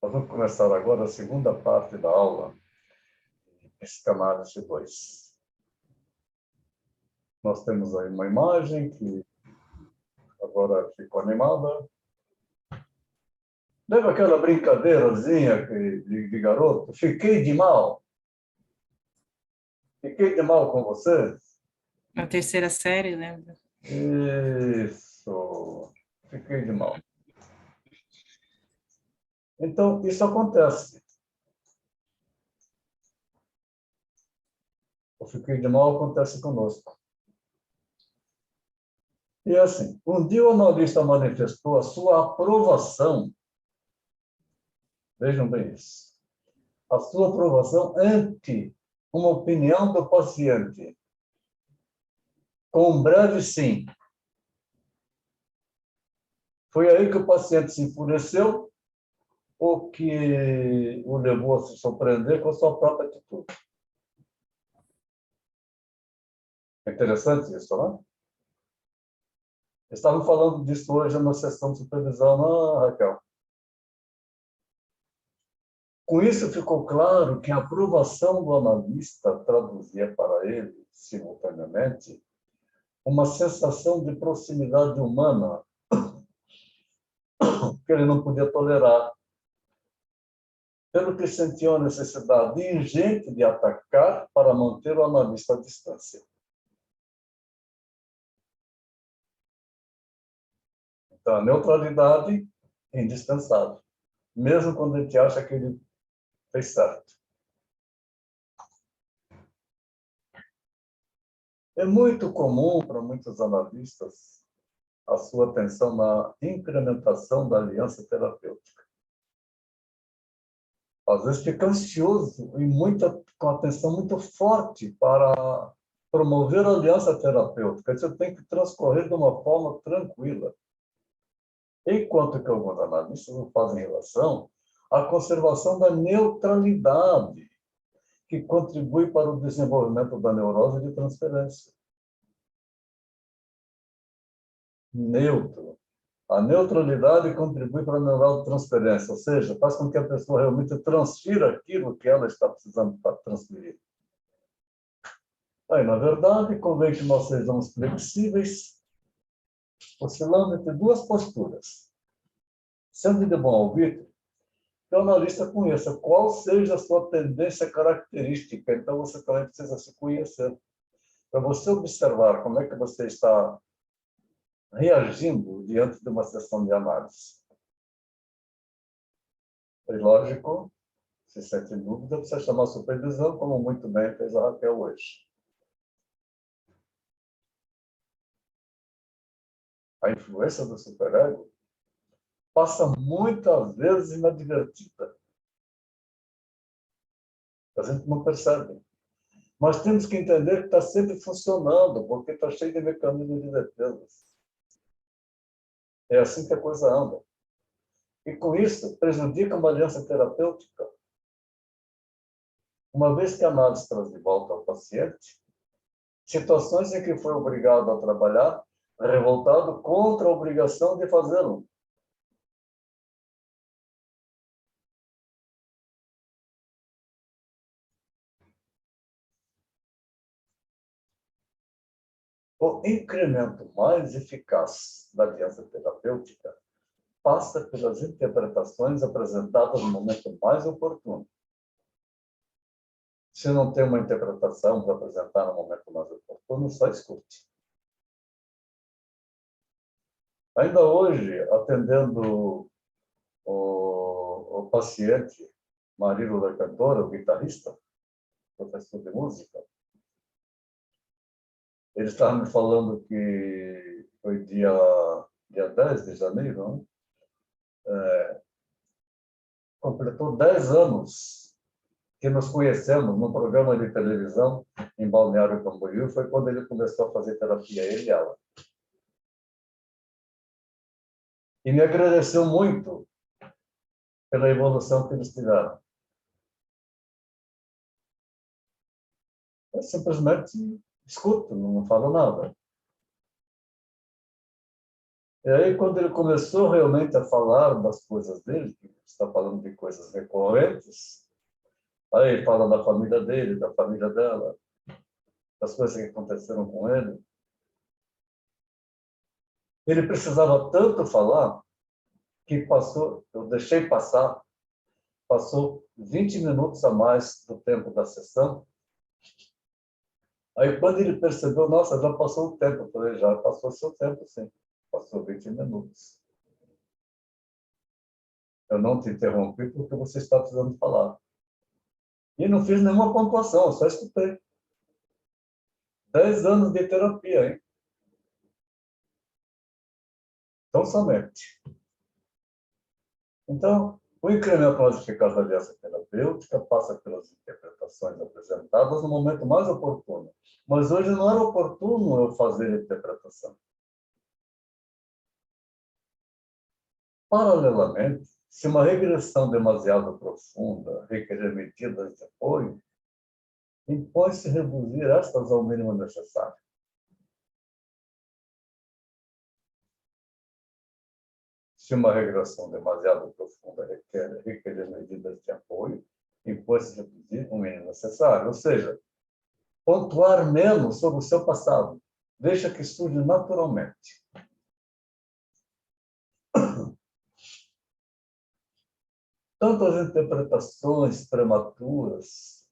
Nós vamos começar agora a segunda parte da aula, psicanálise 2. Nós temos aí uma imagem que agora ficou animada. Lembra aquela brincadeirazinha de garoto? Fiquei de mal. Fiquei de mal com você? Na terceira série, lembra? Isso. Fiquei de mal. Então, isso acontece. O fiquei de mal acontece conosco. E assim, um dia o analista manifestou a sua aprovação, vejam bem isso, a sua aprovação ante uma opinião do paciente, com um breve sim. Foi aí que o paciente se enfureceu, o que o levou a se surpreender com a sua própria atitude. É interessante isso, não é? Estavam falando disso hoje na sessão de supervisão, não, Raquel? Com isso, ficou claro que a aprovação do analista traduzia para ele, simultaneamente, uma sensação de proximidade humana que ele não podia tolerar, pelo que sentiu a necessidade ingente de atacar para manter o analista à distância. Então, a neutralidade é indispensável, mesmo quando a gente acha que ele fez certo. É muito comum para muitos analistas a sua atenção na incrementação da aliança terapêutica. Às vezes fica ansioso e com atenção muito forte para promover a aliança terapêutica. Isso tem que transcorrer de uma forma tranquila. Enquanto que alguns analistas não fazem relação à conservação da neutralidade, que contribui para o desenvolvimento da neurose de transferência. Neutro. A neutralidade contribui para a neurotransferência, ou seja, faz com que a pessoa realmente transfira aquilo que ela está precisando para transferir. Aí, na verdade, convém que nós sejamos flexíveis, oscilando entre duas posturas. Sendo de bom arbítrio, que o analista conheça qual seja a sua tendência característica. Então, você também precisa se conhecer. Para você observar como é que você está reagindo diante de uma sessão de análise. É lógico, se sente em dúvida, precisa chamar a supervisão, como muito bem fez a Raquel hoje. A influência do superego passa muitas vezes inadvertida. A gente não percebe. Mas temos que entender que está sempre funcionando, porque está cheio de mecanismos de defesa. É assim que a coisa anda. E com isso, prejudica uma aliança terapêutica. Uma vez que a análise traz de volta ao paciente, situações em que foi obrigado a trabalhar, revoltado contra a obrigação de fazê-lo. O incremento mais eficaz da aliança terapêutica passa pelas interpretações apresentadas no momento mais oportuno. Se não tem uma interpretação para apresentar no momento mais oportuno, só escute. Ainda hoje, atendendo o paciente, marido da cantora, o guitarrista, professor de música, ele estava me falando que foi dia 10 de janeiro, né? Completou 10 anos que nos conhecemos num programa de televisão em Balneário Camboriú, foi quando ele começou a fazer terapia, ele e ela. E me agradeceu muito pela evolução que eles tiveram. Eu simplesmente escuto, não falo nada. E aí, quando ele começou realmente a falar das coisas dele, que está falando de coisas recorrentes, aí ele fala da família dele, da família dela, das coisas que aconteceram com ele. Ele precisava tanto falar que passou, eu deixei passar, passou 20 minutos a mais do tempo da sessão. Aí, quando ele percebeu, nossa, já passou o tempo. Eu falei, já passou o seu tempo, sim. Passou 20 minutos. Eu não te interrompi porque você está precisando falar. E não fiz nenhuma pontuação, eu só escutei. 10 anos de terapia, hein? Tão somente. Então, o incremento modificado da aliança terapêutica passa pelas interpretações apresentadas no momento mais oportuno. Mas hoje não era oportuno eu fazer a interpretação. Paralelamente, se uma regressão demasiado profunda requerer medidas de apoio, impõe-se reduzir estas ao mínimo necessário. Se uma regressão demasiado profunda requerer medidas de apoio, impõe-se reduzir o mínimo necessário. Ou seja, pontuar menos sobre o seu passado. Deixa que estude naturalmente. Tanto as interpretações prematuras,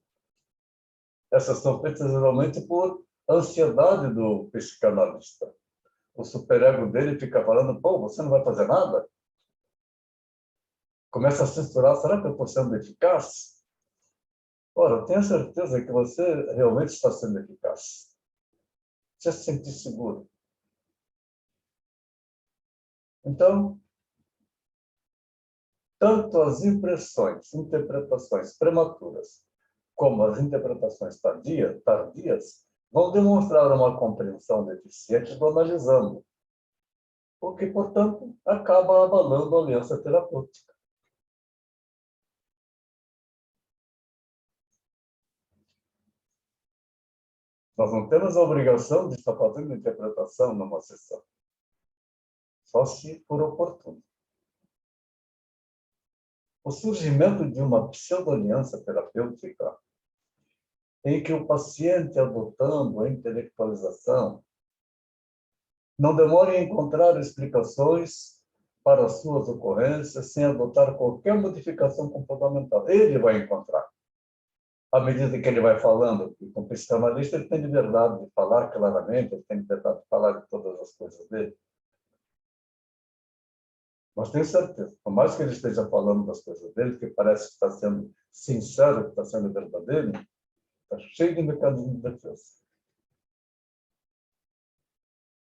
essas são feitas geralmente por ansiedade do psicanalista. O superego dele fica falando, pô, você não vai fazer nada? Começa a censurar, será que eu estou sendo eficaz? Ora, tenha certeza que você realmente está sendo eficaz. Você se sentir seguro. Então, tanto as impressões, interpretações prematuras, como as interpretações tardias, vão demonstrar uma compreensão deficiente do analisando, o que, portanto, acaba abalando a aliança terapêutica. Nós não temos a obrigação de estar fazendo interpretação numa sessão, só se for oportuno. O surgimento de uma pseudo-aliança terapêutica em que o paciente, adotando a intelectualização, não demore em encontrar explicações para as suas ocorrências sem adotar qualquer modificação comportamental. Ele vai encontrar. À medida que ele vai falando, e com o psicanalista, ele tem liberdade de falar claramente, ele tem liberdade de falar de todas as coisas dele. Mas tenho certeza, por mais que ele esteja falando das coisas dele, que parece que está sendo sincero, que está sendo verdadeiro, está cheio de mecanismos de defesa.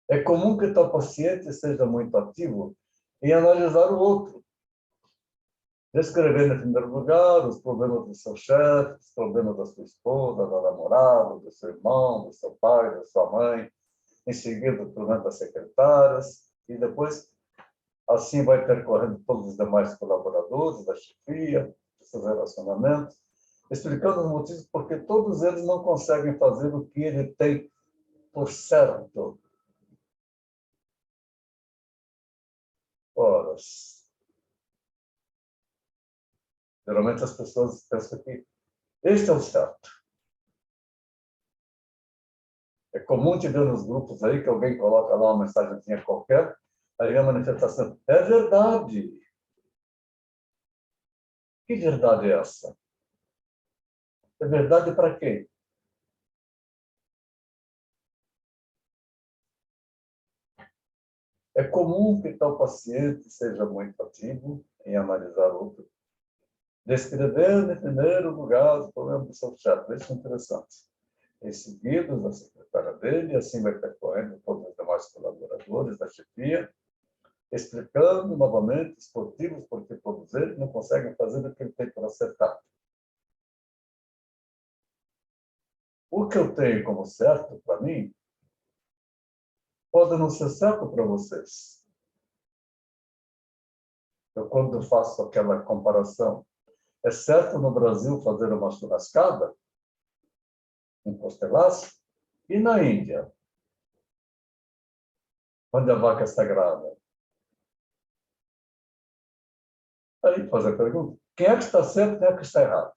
É comum que tal paciente seja muito ativo em analisar o outro, descrevendo, em primeiro lugar, os problemas do seu chefe, os problemas da sua esposa, da namorada, do seu irmão, do seu pai, da sua mãe, em seguida, os problemas das secretárias, e depois, assim vai percorrendo todos os demais colaboradores da chefia, dos seus relacionamentos, explicando os motivos porque todos eles não conseguem fazer o que ele tem por certo. Ora, geralmente as pessoas pensam que este é o certo. É comum te ver nos grupos aí que alguém coloca lá uma mensagenzinha qualquer, aí vem a manifestação. É verdade. Que verdade é essa? É verdade para quem? É comum que tal paciente seja muito ativo em analisar outro, descrevendo, em primeiro lugar, os problemas do seu chefe. Isso é interessante. Em seguida, da secretária dele, assim vai percorrendo todos os demais colaboradores da chefia, explicando novamente os motivos porque todos eles não conseguem fazer o que ele tem para acertar. O que eu tenho como certo para mim pode não ser certo para vocês. Eu, quando faço aquela comparação, é certo no Brasil fazer uma churrascada, um costelaço, e na Índia, onde a vaca é sagrada? Aí fazer a pergunta, quem é que está certo, quem é que está errado?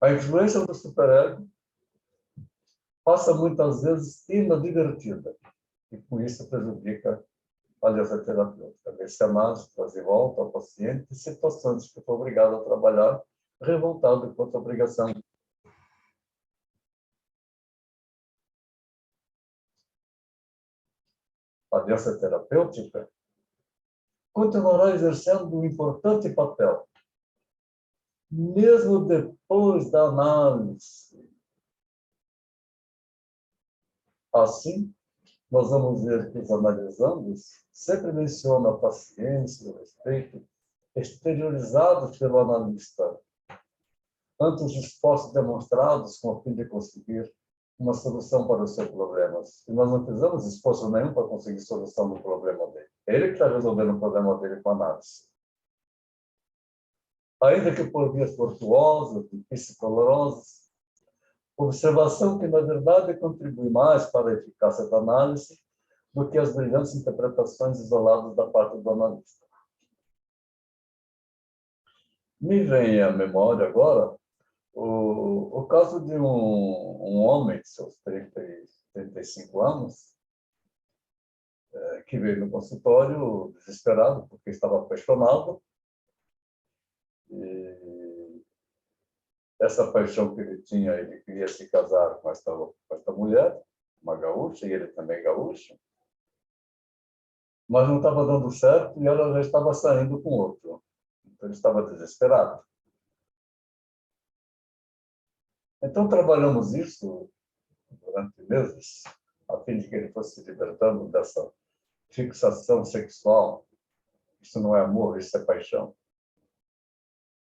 A influência do superego passa muitas vezes inadvertida e com isso prejudica a aliança terapêutica. Nesse análise, trazer volta ao paciente situações que foi obrigado a trabalhar revoltado contra a obrigação. A aliança terapêutica continuará exercendo um importante papel, mesmo depois da análise. Assim, nós vamos ver que os analisandos sempre mencionam a paciência, o respeito, exteriorizados pelo analista, ante os esforços demonstrados com o fim de conseguir uma solução para os seus problemas. E nós não fizemos esforço nenhum para conseguir solução do problema dele. É ele que está resolvendo o problema dele com a análise. Ainda que por vias tortuosas, psicolorosas, observação que, na verdade, contribui mais para a eficácia da análise do que as brilhantes interpretações isoladas da parte do analista. Me vem à memória agora o caso de um homem de seus 35 anos, que veio no consultório desesperado, porque estava apaixonado. E essa paixão que ele tinha, ele queria se casar com esta mulher, uma gaúcha, e ele também gaúcho, mas não estava dando certo e ela já estava saindo com outro. Então ele estava desesperado. Então trabalhamos isso durante meses, a fim de que ele fosse se libertando dessa fixação sexual. Isso não é amor, isso é paixão.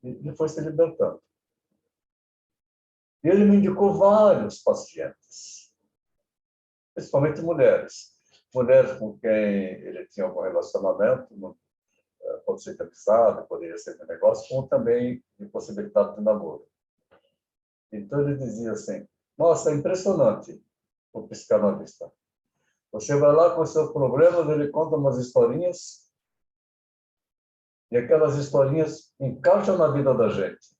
E ele foi se libertando. E ele me indicou vários pacientes, principalmente mulheres. Mulheres com quem ele tinha algum relacionamento, pode ser de amizade, poderia ser de negócio, como também de possibilidade de namoro. Então ele dizia assim, nossa, é impressionante o psicanalista. Você vai lá com seus problemas, ele conta umas historinhas, e aquelas historinhas encaixam na vida da gente.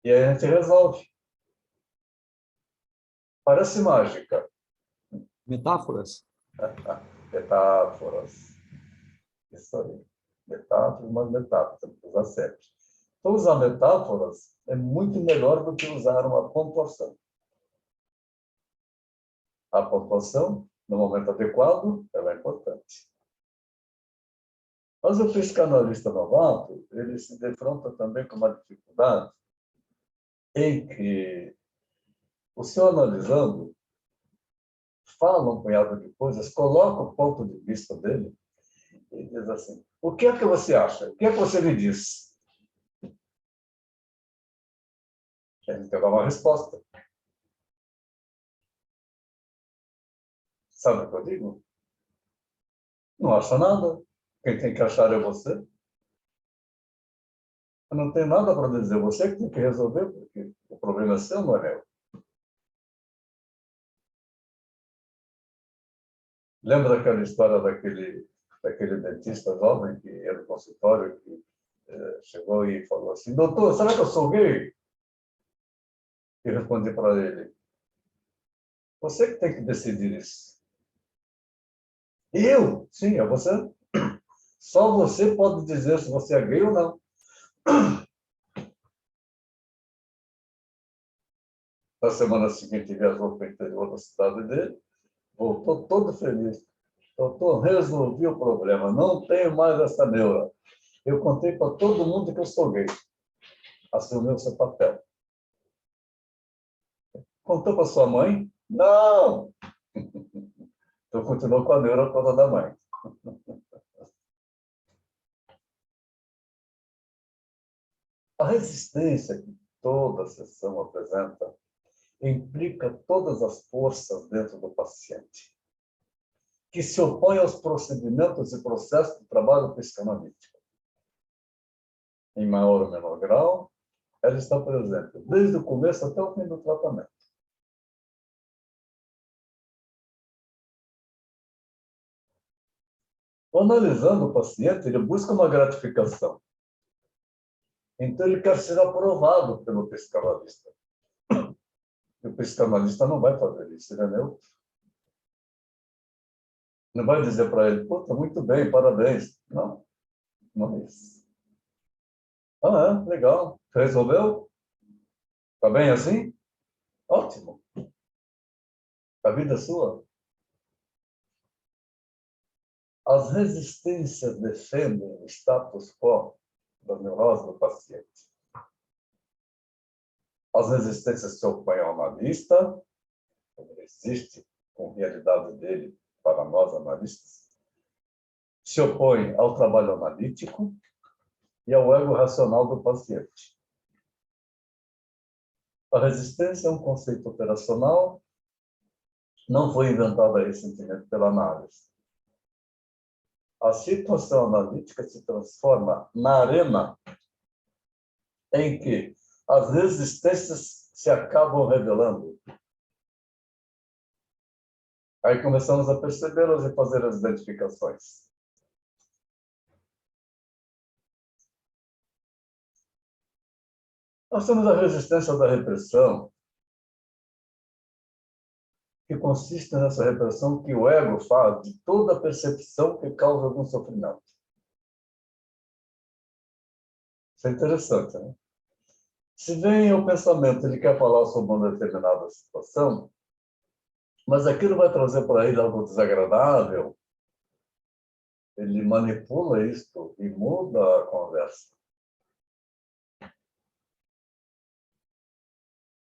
E aí a gente resolve. Parece mágica. Metáforas? Metáforas. Isso aí. Metáforas, mas metáforas, tem que usar sempre. Então, usar metáforas é muito melhor do que usar uma pontuação. A pontuação, no momento adequado, ela é importante. Mas o psicanalista novato, ele se defronta também com uma dificuldade em que o senhor analisando fala um punhado de coisas, coloca o ponto de vista dele e diz assim, o que é que você acha? O que é que você me diz? A gente tem que dar uma resposta. Sabe o que eu digo? Não acha nada. Quem tem que achar é você. Eu não tenho nada para dizer. Você que tem que resolver, porque o problema é seu, não é meu. Lembra daquela história daquele dentista jovem que ia no consultório, que chegou e falou assim, doutor, será que eu sou gay? E respondi para ele, você que tem que decidir isso. Eu? Sim, é você. Só você pode dizer se você é gay ou não. Na semana seguinte, viajou para o interior da cidade dele, voltou todo feliz. Doutor, resolvi o problema, não tenho mais essa neura. Eu contei para todo mundo que eu sou gay. Assumiu o seu papel. Contou para sua mãe? Não! Então continuou com a neura toda da mãe. A resistência que toda a sessão apresenta implica todas as forças dentro do paciente, que se opõem aos procedimentos e processos do trabalho psicanalítico. em maior ou menor grau, ela está presente desde o começo até o fim do tratamento. Analisando o paciente, ele busca uma gratificação. Então, ele quer ser aprovado pelo psicanalista. E o psicanalista não vai fazer isso, ele é neutro. Não vai dizer para ele, pô, tá muito bem, parabéns. Não, não é isso. Ah, é, legal. Resolveu? Tá bem assim? Ótimo. A vida é sua. As resistências defendem o status quo da neurose do paciente. As resistências se opõem ao analista, ele resiste com a realidade dele para nós analistas, se opõe ao trabalho analítico e ao ego racional do paciente. A resistência é um conceito operacional, não foi inventada recentemente pela análise. A situação analítica se transforma na arena em que as resistências se acabam revelando. Aí começamos a percebê-las e fazer as identificações. Nós temos a resistência da repressão, que consiste nessa repressão que o ego faz de toda percepção que causa algum sofrimento. Isso é interessante, né? Se vem o pensamento, ele quer falar sobre uma determinada situação, mas aquilo vai trazer para ele algo desagradável, ele manipula isto e muda a conversa.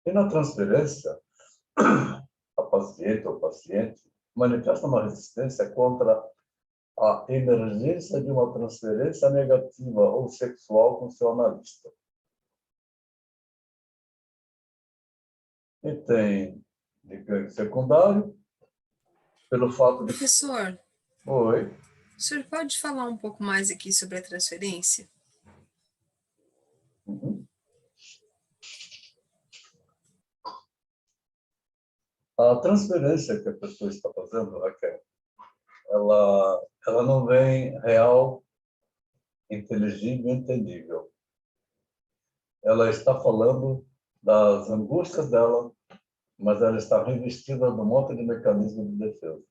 E na transferência, a paciente ou paciente manifesta uma resistência contra a emergência de uma transferência negativa ou sexual com seu analista. E tem de ganho secundário, pelo fato de... Professor, Oi. o senhor pode falar um pouco mais aqui sobre a transferência? Uhum. A transferência que a pessoa está fazendo, Raquel, ela não vem real, inteligível, entendível. Ela está falando das angústias dela, mas ela está revestida de um monte de mecanismo de defesa.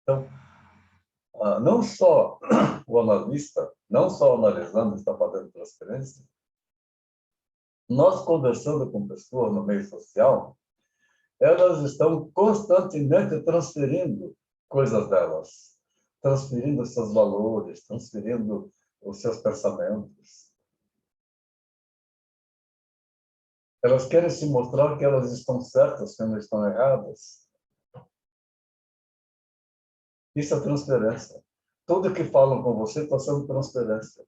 Então, não só o analista, não só analisando está fazendo transferência, nós conversando com pessoas no meio social, elas estão constantemente transferindo coisas delas, transferindo seus valores, transferindo os seus pensamentos. Elas querem se mostrar que elas estão certas quando estão erradas. Isso é transferência. Tudo que falam com você está sendo transferência.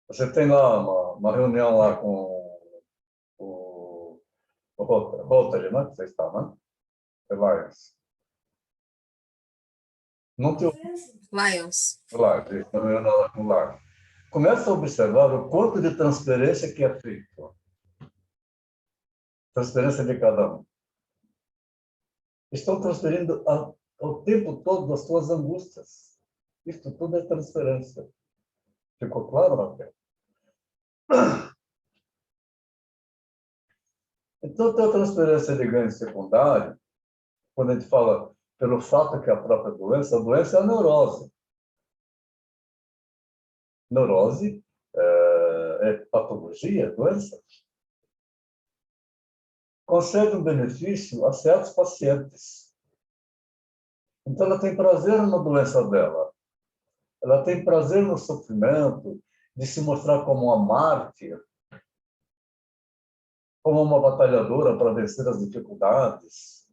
Você tem lá uma reunião lá com o Rotary, né? Você está, né? Lions. Não te Lions. Lions, está reunião lá com o Lions. Começa a observar o quanto de transferência que é feito. Transferência de cada um. Estão transferindo o tempo todo as suas angústias. Isso tudo é transferência. Ficou claro, Raquel? Então, tem a transferência de ganho secundário, quando a gente fala pelo fato que a própria doença, a doença é a neurose. Neurose é patologia, doença. Concede um benefício a certos pacientes. Então, ela tem prazer na doença dela. Ela tem prazer no sofrimento, de se mostrar como uma mártir, como uma batalhadora para vencer as dificuldades.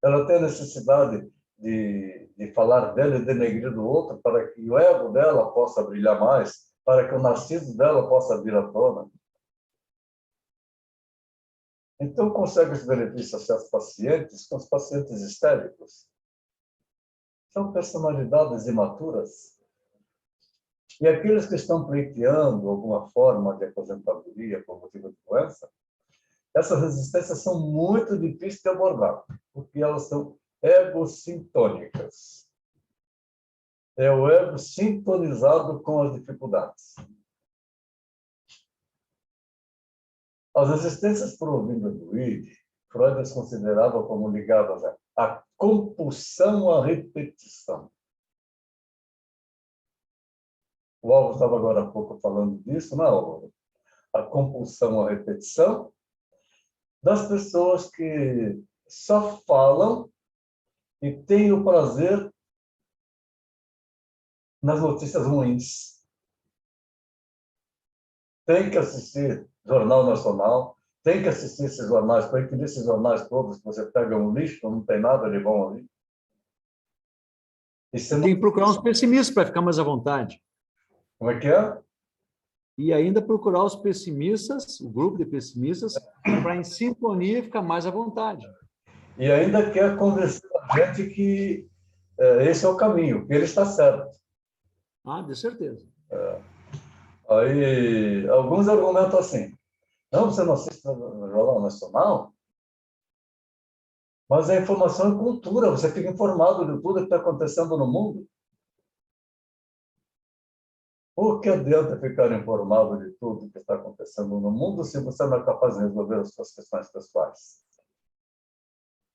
Ela tem a necessidade de falar dela e denegrir do outro para que o ego dela possa brilhar mais, para que o narciso dela possa vir à tona. Então, consegue esse benefício a certos pacientes, com os pacientes histéricos. São personalidades imaturas E aqueles que estão pleiteando alguma forma de aposentadoria por motivo de doença, essas resistências são muito difíceis de abordar, porque elas são egocintônicas. É o ego sintonizado com as dificuldades. As resistências provindas do id, Freud as considerava como ligadas à compulsão à repetição. O Álvaro estava agora há pouco falando disso, não é, Álvaro? A compulsão à repetição das pessoas que só falam e têm o prazer nas notícias ruins. Tem que assistir Jornal Nacional, tem que assistir esses jornais, tem que ler esses jornais todos, que você pega um lixo, não tem nada de bom ali. E Tem que procurar uns pessimistas para ficar mais à vontade. Como é que é? E ainda procurar os pessimistas, o grupo de pessimistas, para em sintonia ficar mais à vontade. E ainda quer convencer a gente que esse é o caminho, que ele está certo. Ah, de certeza. Aí, alguns argumentam assim, não, você não assiste o Jornal Nacional? Mas a informação é cultura, você fica informado de tudo que está acontecendo no mundo. Por que adianta ficar informado de tudo que está acontecendo no mundo se você não é capaz de resolver as suas questões pessoais?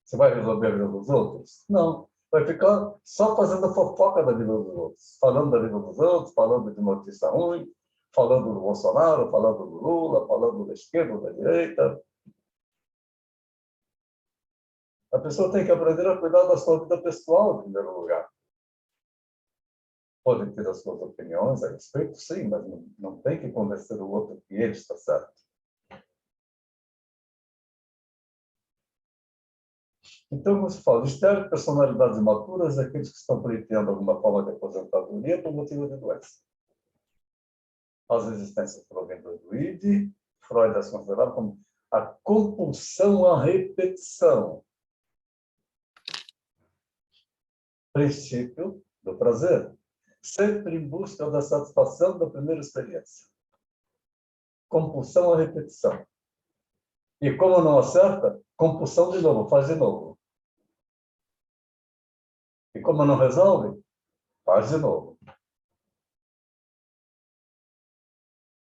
Você vai resolver a vida dos outros? Não. Vai ficar só fazendo fofoca da vida dos outros. Falando da vida dos outros, falando de notícia ruim, falando do Bolsonaro, falando do Lula, falando da esquerda, da direita. A pessoa tem que aprender a cuidar da sua vida pessoal, em primeiro lugar. Pode ter as suas opiniões a respeito, sim, mas não tem que convencer o outro que ele está certo. Então, como se fala, estéreo, personalidades imaturas, aqueles que estão pleiteando alguma forma de aposentadoria por motivo de doença. As resistências provindas do id, Freud as considerava como a compulsão à repetição. Princípio do prazer. Sempre em busca da satisfação da primeira experiência. Compulsão à repetição. E como não acerta, compulsão de novo, faz de novo. E como não resolve, faz de novo.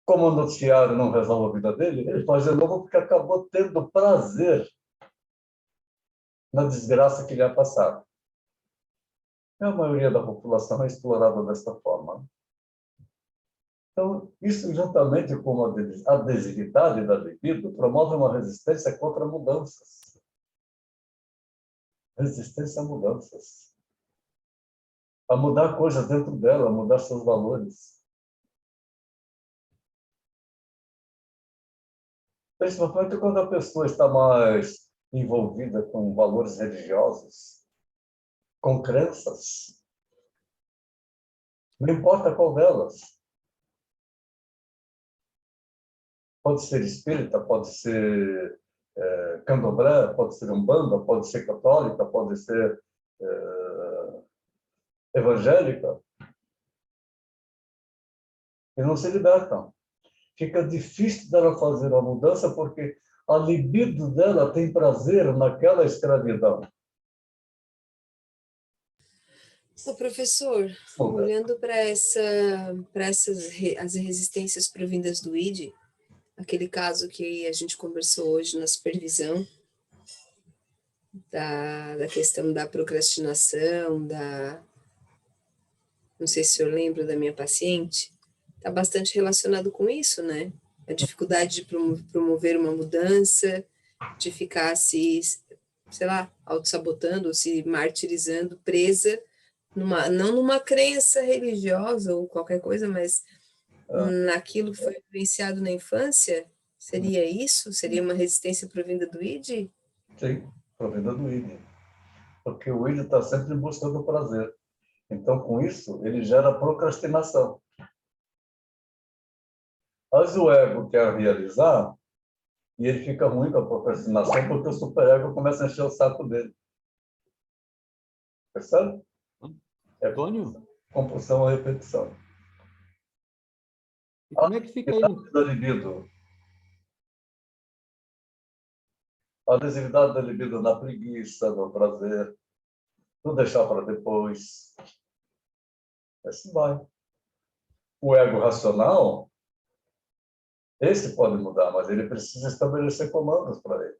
Como o noticiário não resolve a vida dele, ele faz de novo porque acabou tendo prazer na desgraça que lhe é passada. A maioria da população é explorada desta forma. Então, isso juntamente com a adesividade da libido promove uma resistência contra mudanças. Resistência a mudanças. A mudar coisas dentro dela, a mudar seus valores. Principalmente quando a pessoa está mais envolvida com valores religiosos, com crenças. Não importa qual delas. Pode ser espírita, pode ser candomblé, pode ser umbanda, pode ser católica, pode ser evangélica. E não se libertam. Fica difícil dela fazer a mudança porque a libido dela tem prazer naquela escravidão. Ô, professor, olhando para as resistências provindas do id, aquele caso que a gente conversou hoje na supervisão, da questão da procrastinação, não sei se o senhor lembra da minha paciente, está bastante relacionado com isso, né? A dificuldade de promover uma mudança, de ficar se, sei lá, auto-sabotando, se martirizando, presa, não numa crença religiosa ou qualquer coisa, mas naquilo que foi vivenciado na infância. Seria isso? Seria uma resistência provinda do id? Sim, provinda do id. Porque o id está sempre em busca do prazer. Então, com isso, ele gera procrastinação. Mas o ego quer realizar e ele fica ruim com a procrastinação porque o superego começa a encher o saco dele. Percebe? É Antônio? compulsão à repetição. E como é que fica aí? Da libido. A adesividade da libido na preguiça, no prazer, não deixar para depois. Assim vai. O ego racional, esse pode mudar, mas ele precisa estabelecer comandos para ele.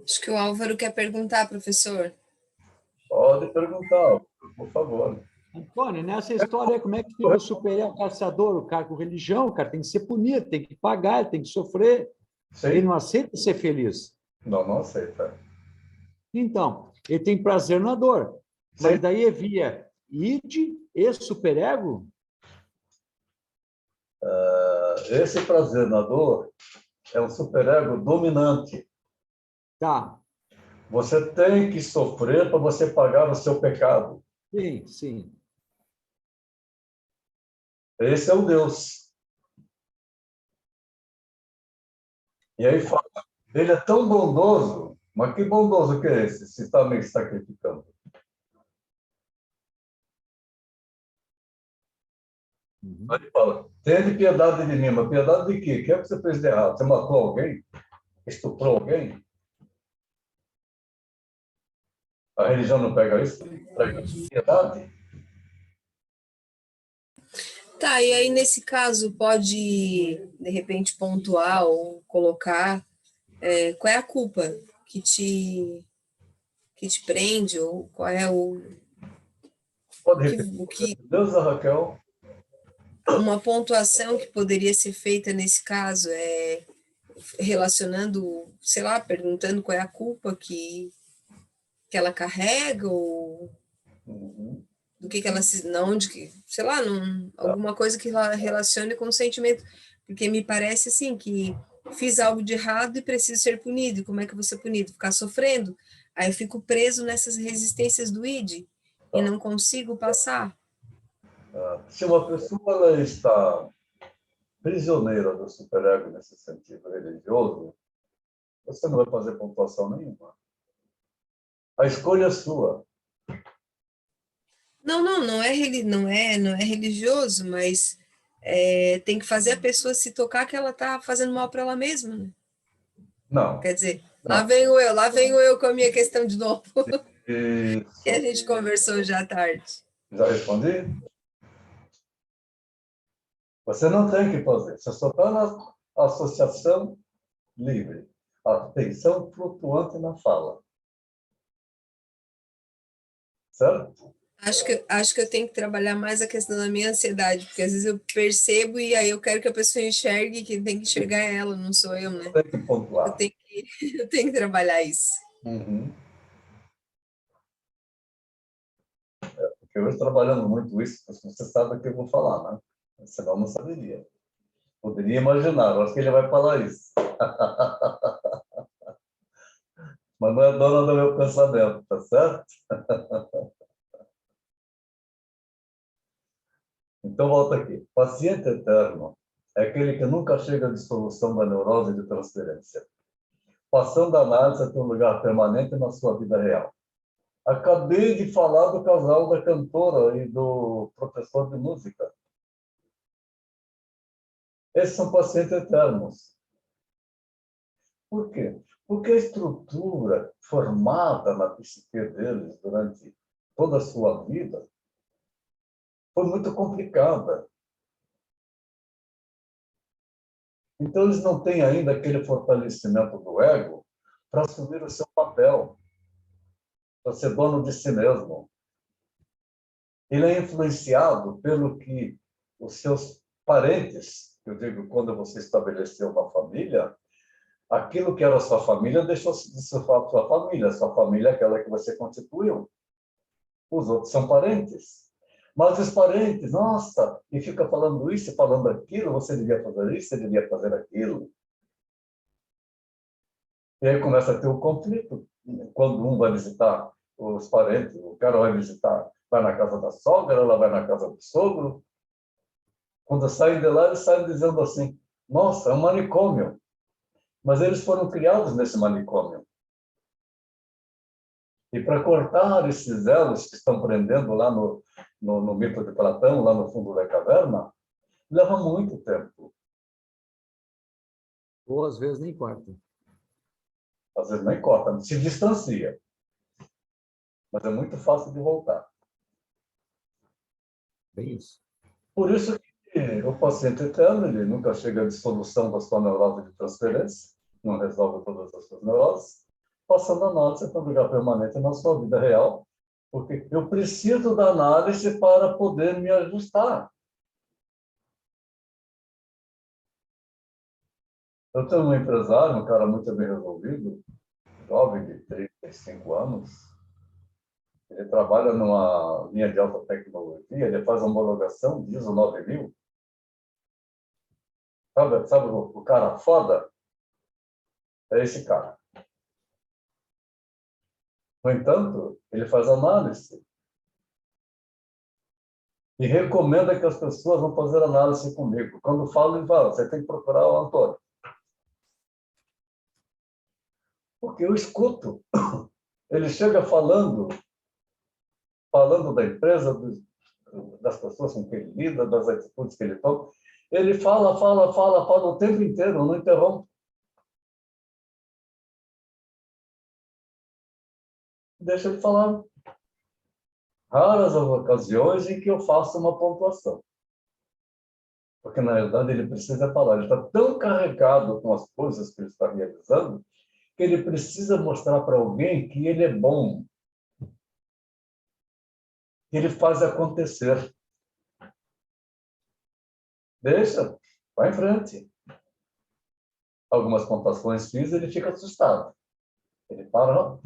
Acho que o Álvaro quer perguntar, professor. Pode perguntar, por favor. Antônio, nessa história aí, como é que fica o superior caçador, o cara com religião? O cara tem que ser punido, tem que pagar, ele tem que sofrer. Sim. Ele não aceita ser feliz. Não aceita. Então, ele tem prazer na dor. Sim. Mas daí é via id e superego? Esse prazer na dor é um superego dominante. Tá. Você tem que sofrer para você pagar o seu pecado. Sim, sim. Esse é o Deus. E aí fala, ele é tão bondoso, mas que bondoso que é esse, se está me sacrificando? Uhum. Aí ele fala, tenha piedade de mim, mas piedade de quê? O que é que você fez de errado? Você matou alguém? Estuprou alguém? A religião não pega isso? Pega piedade? Tá, e aí nesse caso pode, de repente, pontuar ou colocar qual é a culpa que te prende, ou qual é Pode repetir. Deus, a Raquel. uma pontuação que poderia ser feita nesse caso, relacionando, sei lá, perguntando qual é a culpa que ela carrega, ou Uhum. do que ela se, não, de que, sei lá, alguma coisa que ela relacione com o sentimento, porque me parece assim que fiz algo de errado e preciso ser punido. E como é que eu vou ser punido? Ficar sofrendo. Aí eu fico preso nessas resistências do id e não consigo passar. Se uma pessoa ela está prisioneira do superego nesse sentido religioso, você não vai fazer pontuação nenhuma. A escolha é sua. Não é religioso, mas tem que fazer a pessoa se tocar que ela está fazendo mal para ela mesma, né? Não. Quer dizer, Não. lá venho eu com a minha questão de novo, Isso. que a gente conversou já à tarde. Já respondi? Você não tem que fazer. Você só está na associação livre. Atenção flutuante na fala. Certo? Acho que eu tenho que trabalhar mais a questão da minha ansiedade, porque às vezes eu percebo e aí eu quero que a pessoa enxergue, quem tem que enxergar é ela, não sou eu, né? Tem que pontuar. Eu tenho que trabalhar isso. Uhum. Porque hoje trabalhando muito isso, você sabe o que eu vou falar, né? Senão não saberia. Poderia imaginar, eu acho que ele vai falar isso. Mas não é dona do meu pensamento, tá certo? Então, volta aqui. Paciente eterno é aquele que nunca chega à dissolução da neurose de transferência, passando a análise a ter um lugar permanente na sua vida real. Acabei de falar do casal da cantora e do professor de música. Esses são pacientes eternos. Por quê? Porque a estrutura formada na psique deles durante toda a sua vida foi muito complicada. Então, eles não têm ainda aquele fortalecimento do ego para assumir o seu papel, para ser dono de si mesmo. Ele é influenciado pelo que os seus parentes, eu digo, quando você estabeleceu uma família, aquilo que era sua família deixou de ser sua família. Sua família é aquela que você constituiu. Os outros são parentes. Mas os parentes, nossa, e fica falando isso, falando aquilo, você devia fazer isso, você devia fazer aquilo. E aí começa a ter o conflito. Quando um vai visitar os parentes, o cara vai visitar, vai na casa da sogra, ela vai na casa do sogro. Quando saem de lá, eles saem dizendo assim, nossa, é um manicômio. Mas eles foram criados nesse manicômio. E para cortar esses elos que estão prendendo lá no mito de Platão, lá no fundo da caverna, leva muito tempo. Ou às vezes nem corta. Às vezes nem corta, se distancia. Mas é muito fácil de voltar. Bem isso. Por isso que o paciente eterno, ele nunca chega à dissolução da sua neurose de transferência, não resolve todas as suas neuroses, passando a análise para um lugar permanente na sua vida real, porque eu preciso da análise para poder me ajustar. Eu tenho um empresário, um cara muito bem resolvido, jovem de 35 anos, ele trabalha numa linha de alta tecnologia, ele faz homologação de ISO 9000. Sabe o cara foda? É esse cara. No entanto, ele faz análise e recomenda que as pessoas vão fazer análise comigo. Quando falo, ele fala, você tem que procurar o Antônio. Porque eu escuto. Ele chega falando da empresa, das pessoas com quem ele lida, das atitudes que ele toma. Ele fala o tempo inteiro, não interrompe. Deixa ele falar. Raras as ocasiões em que eu faço uma pontuação. Porque, na verdade, ele precisa falar. Ele está tão carregado com as coisas que ele está realizando que ele precisa mostrar para alguém que ele é bom. Que ele faz acontecer. Deixa, vai em frente. Algumas pontuações fiz, ele fica assustado. Ele para,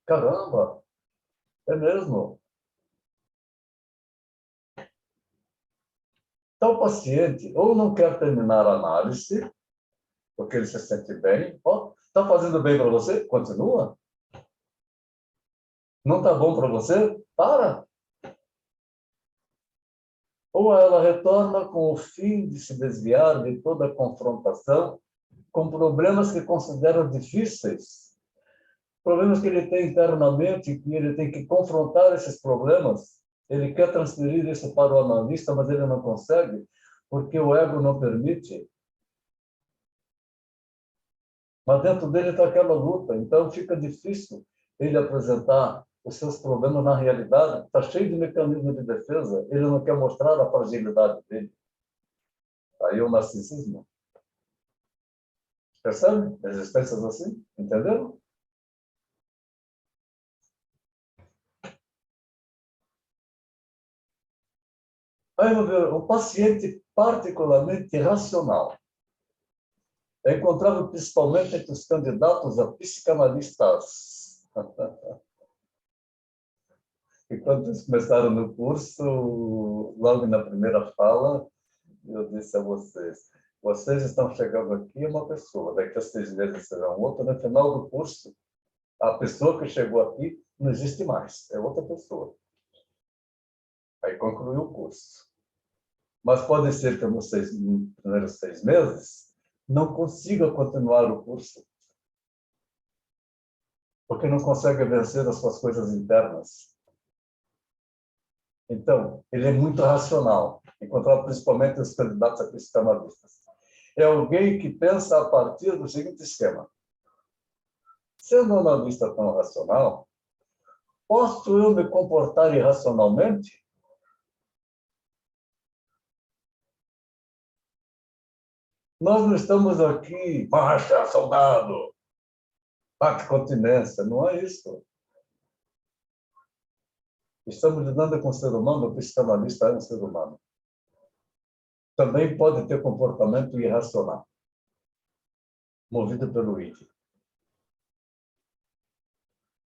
caramba, é mesmo. Então, o paciente ou não quer terminar a análise, porque ele se sente bem, está fazendo bem para você? Continua. Não está bom para você? Para. Ou ela retorna com o fim de se desviar de toda a confrontação com problemas que considera difíceis, problemas que ele tem internamente, que ele tem que confrontar esses problemas. Ele quer transferir isso para o analista, mas ele não consegue, porque o ego não permite. Mas dentro dele está aquela luta, então fica difícil ele apresentar os seus problemas na realidade. Está cheio de mecanismos de defesa, ele não quer mostrar a fragilidade dele. Aí o narcisismo. Percebe? Resistências assim, entenderam? Aí, o paciente particularmente racional é encontrado principalmente entre os candidatos a psicanalistas. E quando eles começaram no curso, logo na primeira fala, eu disse a vocês, vocês estão chegando aqui uma pessoa, daqui a 6 meses será um outro, no final do curso, a pessoa que chegou aqui não existe mais, é outra pessoa. Aí concluiu o curso. Mas pode ser que nos primeiros 6 meses não consiga continuar o curso, porque não consegue vencer as suas coisas internas. Então, ele é muito racional, encontrado principalmente os candidatos a psicanalistas. É alguém que pensa a partir do seguinte esquema. Sendo um analista tão racional, posso eu me comportar irracionalmente? Nós não estamos aqui, marcha, soldado, bate continência, não é isso. Estamos lidando com o ser humano, o psicanalista é um ser humano. Também pode ter comportamento irracional, movido pelo id.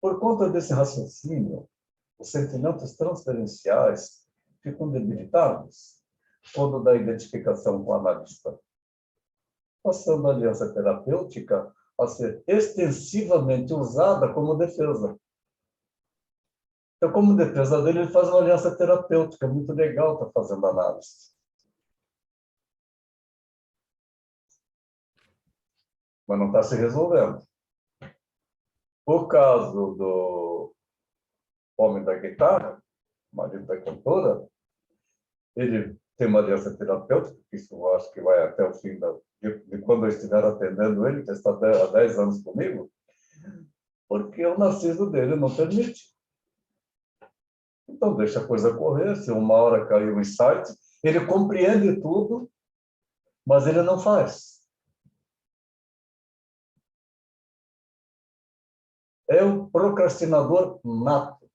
Por conta desse raciocínio, os sentimentos transferenciais ficam debilitados quando da identificação com o analista, passando a aliança terapêutica a ser extensivamente usada como defesa. Então, como defesa dele, ele faz uma aliança terapêutica, muito legal, está fazendo análise. Mas não está se resolvendo. O caso do homem da guitarra, marido da cantora, ele tem uma aliança terapêutica, que isso eu acho que vai até o fim de quando eu estiver atendendo ele, que está há 10 anos comigo, porque o narciso dele não permite. Então, deixa a coisa correr. Se uma hora caiu um insight, ele compreende tudo, mas ele não faz. É um procrastinador nato.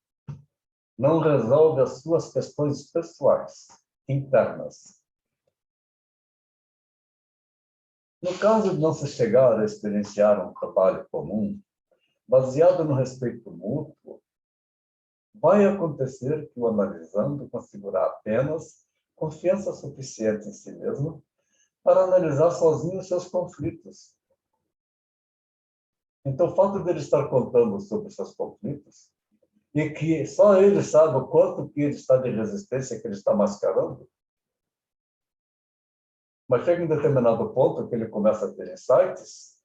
Não resolve as suas questões pessoais, internas. No caso de não se chegar a experienciar um trabalho comum, baseado no respeito mútuo, vai acontecer que o analisando conseguirá apenas confiança suficiente em si mesmo para analisar sozinho os seus conflitos. Então, o fato dele estar contando sobre seus conflitos, e que só ele sabe o quanto que ele está de resistência, que ele está mascarando, mas chega em determinado ponto que ele começa a ter insights,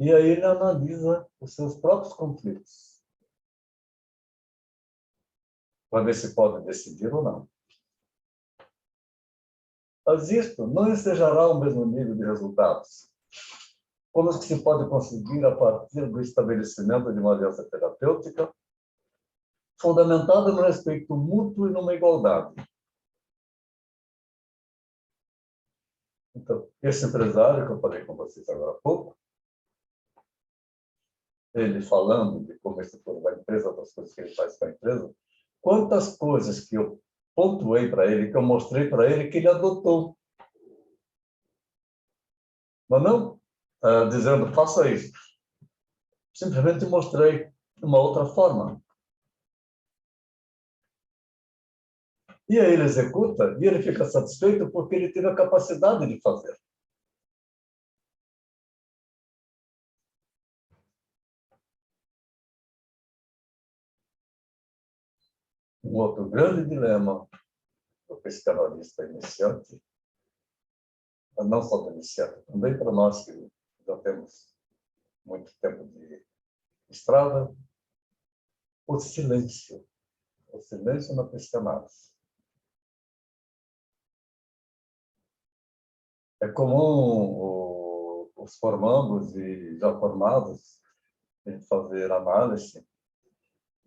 e aí ele analisa os seus próprios conflitos, para ver se pode decidir ou não. Mas isto não ensejará o mesmo nível de resultados, como os que se pode conseguir a partir do estabelecimento de uma aliança terapêutica, fundamentada no respeito mútuo e numa igualdade. Então, esse empresário que eu falei com vocês agora há pouco, ele falando de como estrutura a empresa, das coisas que ele faz para a empresa, quantas coisas que eu pontuei para ele, que eu mostrei para ele, que ele adotou. Mas não dizendo, faça isso. Simplesmente mostrei de uma outra forma. E aí ele executa, e ele fica satisfeito porque ele teve a capacidade de fazer. Um outro grande dilema do psicanalista iniciante, mas não só do iniciante, também para nós que já temos muito tempo de estrada, o silêncio na psicanálise. É comum os formandos e já formados fazer análise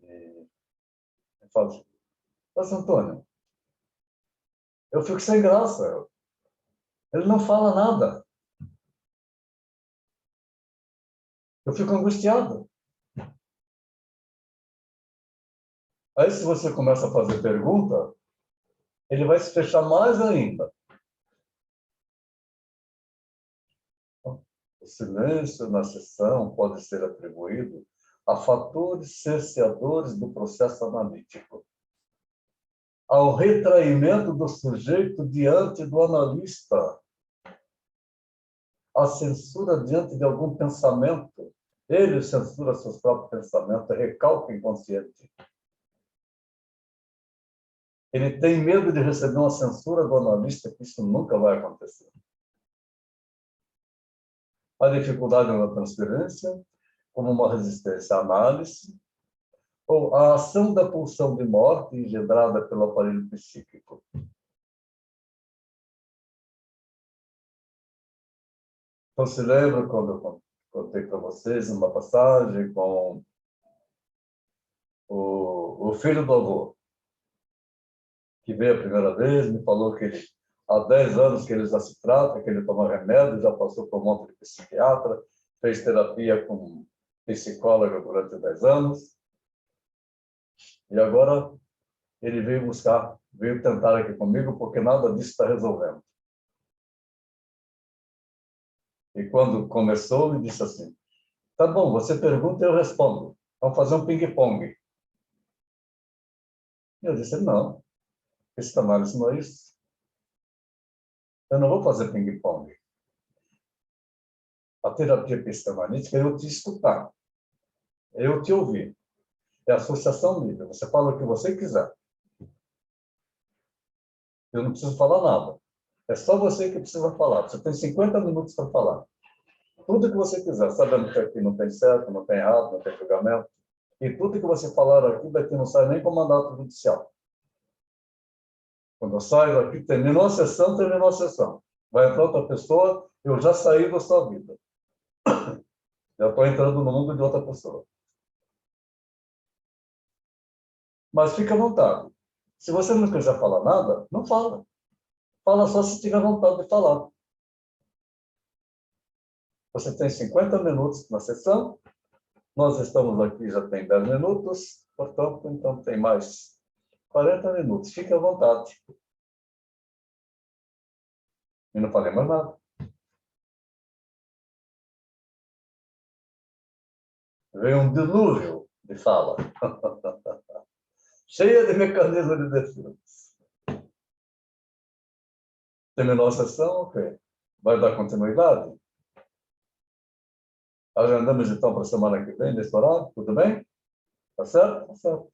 e falar, mas Antônio, eu fico sem graça, ele não fala nada. Eu fico angustiado. Aí, se você começa a fazer pergunta, ele vai se fechar mais ainda. O silêncio na sessão pode ser atribuído a fatores cerceadores do processo analítico, ao retraimento do sujeito diante do analista, à censura diante de algum pensamento. Ele censura seus próprios pensamentos, recalque inconsciente. Ele tem medo de receber uma censura do analista, que isso nunca vai acontecer. A dificuldade na transferência, como uma resistência à análise, ou a ação da pulsão de morte engendrada pelo aparelho psíquico. Então, se lembra quando eu contei para vocês uma passagem com o filho do avô, que veio a primeira vez, me falou que ele, há 10 anos que ele já se trata, que ele toma remédio, já passou por um monte de psiquiatra, fez terapia com psicóloga durante 10 anos, e agora ele veio tentar aqui comigo, porque nada disso está resolvendo. E quando começou, me disse assim, tá bom, você pergunta e eu respondo. Vamos fazer um ping-pong. E eu disse, não, psicanálise não é isso. Eu não vou fazer ping-pong. A terapia psicanalítica é eu te escutar, é eu te ouvir. É associação livre. Você fala o que você quiser. Eu não preciso falar nada. É só você que precisa falar. Você tem 50 minutos para falar. tudo que você quiser, sabendo que aqui não tem certo, não tem errado, não tem julgamento. E tudo que você falar aqui, daqui não sai nem com mandato judicial. Quando eu saio daqui, terminou a sessão, terminou a sessão. Vai entrar outra pessoa, eu já saí da sua vida. Já estou entrando no mundo de outra pessoa. Mas fique à vontade. Se você não quiser falar nada, não fala. Fala só se tiver vontade de falar. Você tem 50 minutos na sessão. Nós estamos aqui, já tem 10 minutos. Portanto, então tem mais 40 minutos. Fique à vontade. E não falei mais nada. Veio um dilúvio de fala. Cheia de mecanismos de defesa. Terminou a sessão? Ok. Vai dar continuidade? Agendamos então para a semana que vem, nesse horário? Tudo bem? Tá certo? Tá certo.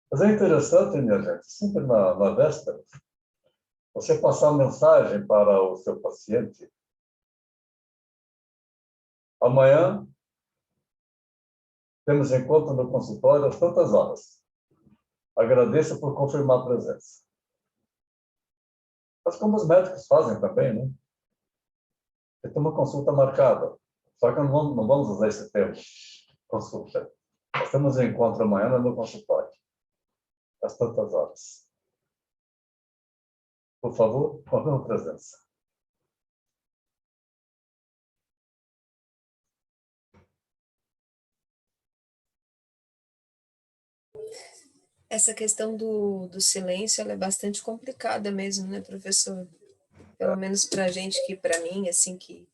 Mas é interessante, minha gente, sempre na véspera, você passar mensagem para o seu paciente. Amanhã temos encontro no consultório às tantas horas. Agradeço por confirmar a presença. Mas como os médicos fazem também, né? Tem uma consulta marcada. Só que não vamos usar esse termo, consulta. Nós temos um encontro amanhã no consultório, às tantas horas. Por favor, confirme a presença. Essa questão do silêncio, ela é bastante complicada mesmo, né, professor? Pelo menos para a gente que, para mim, assim, que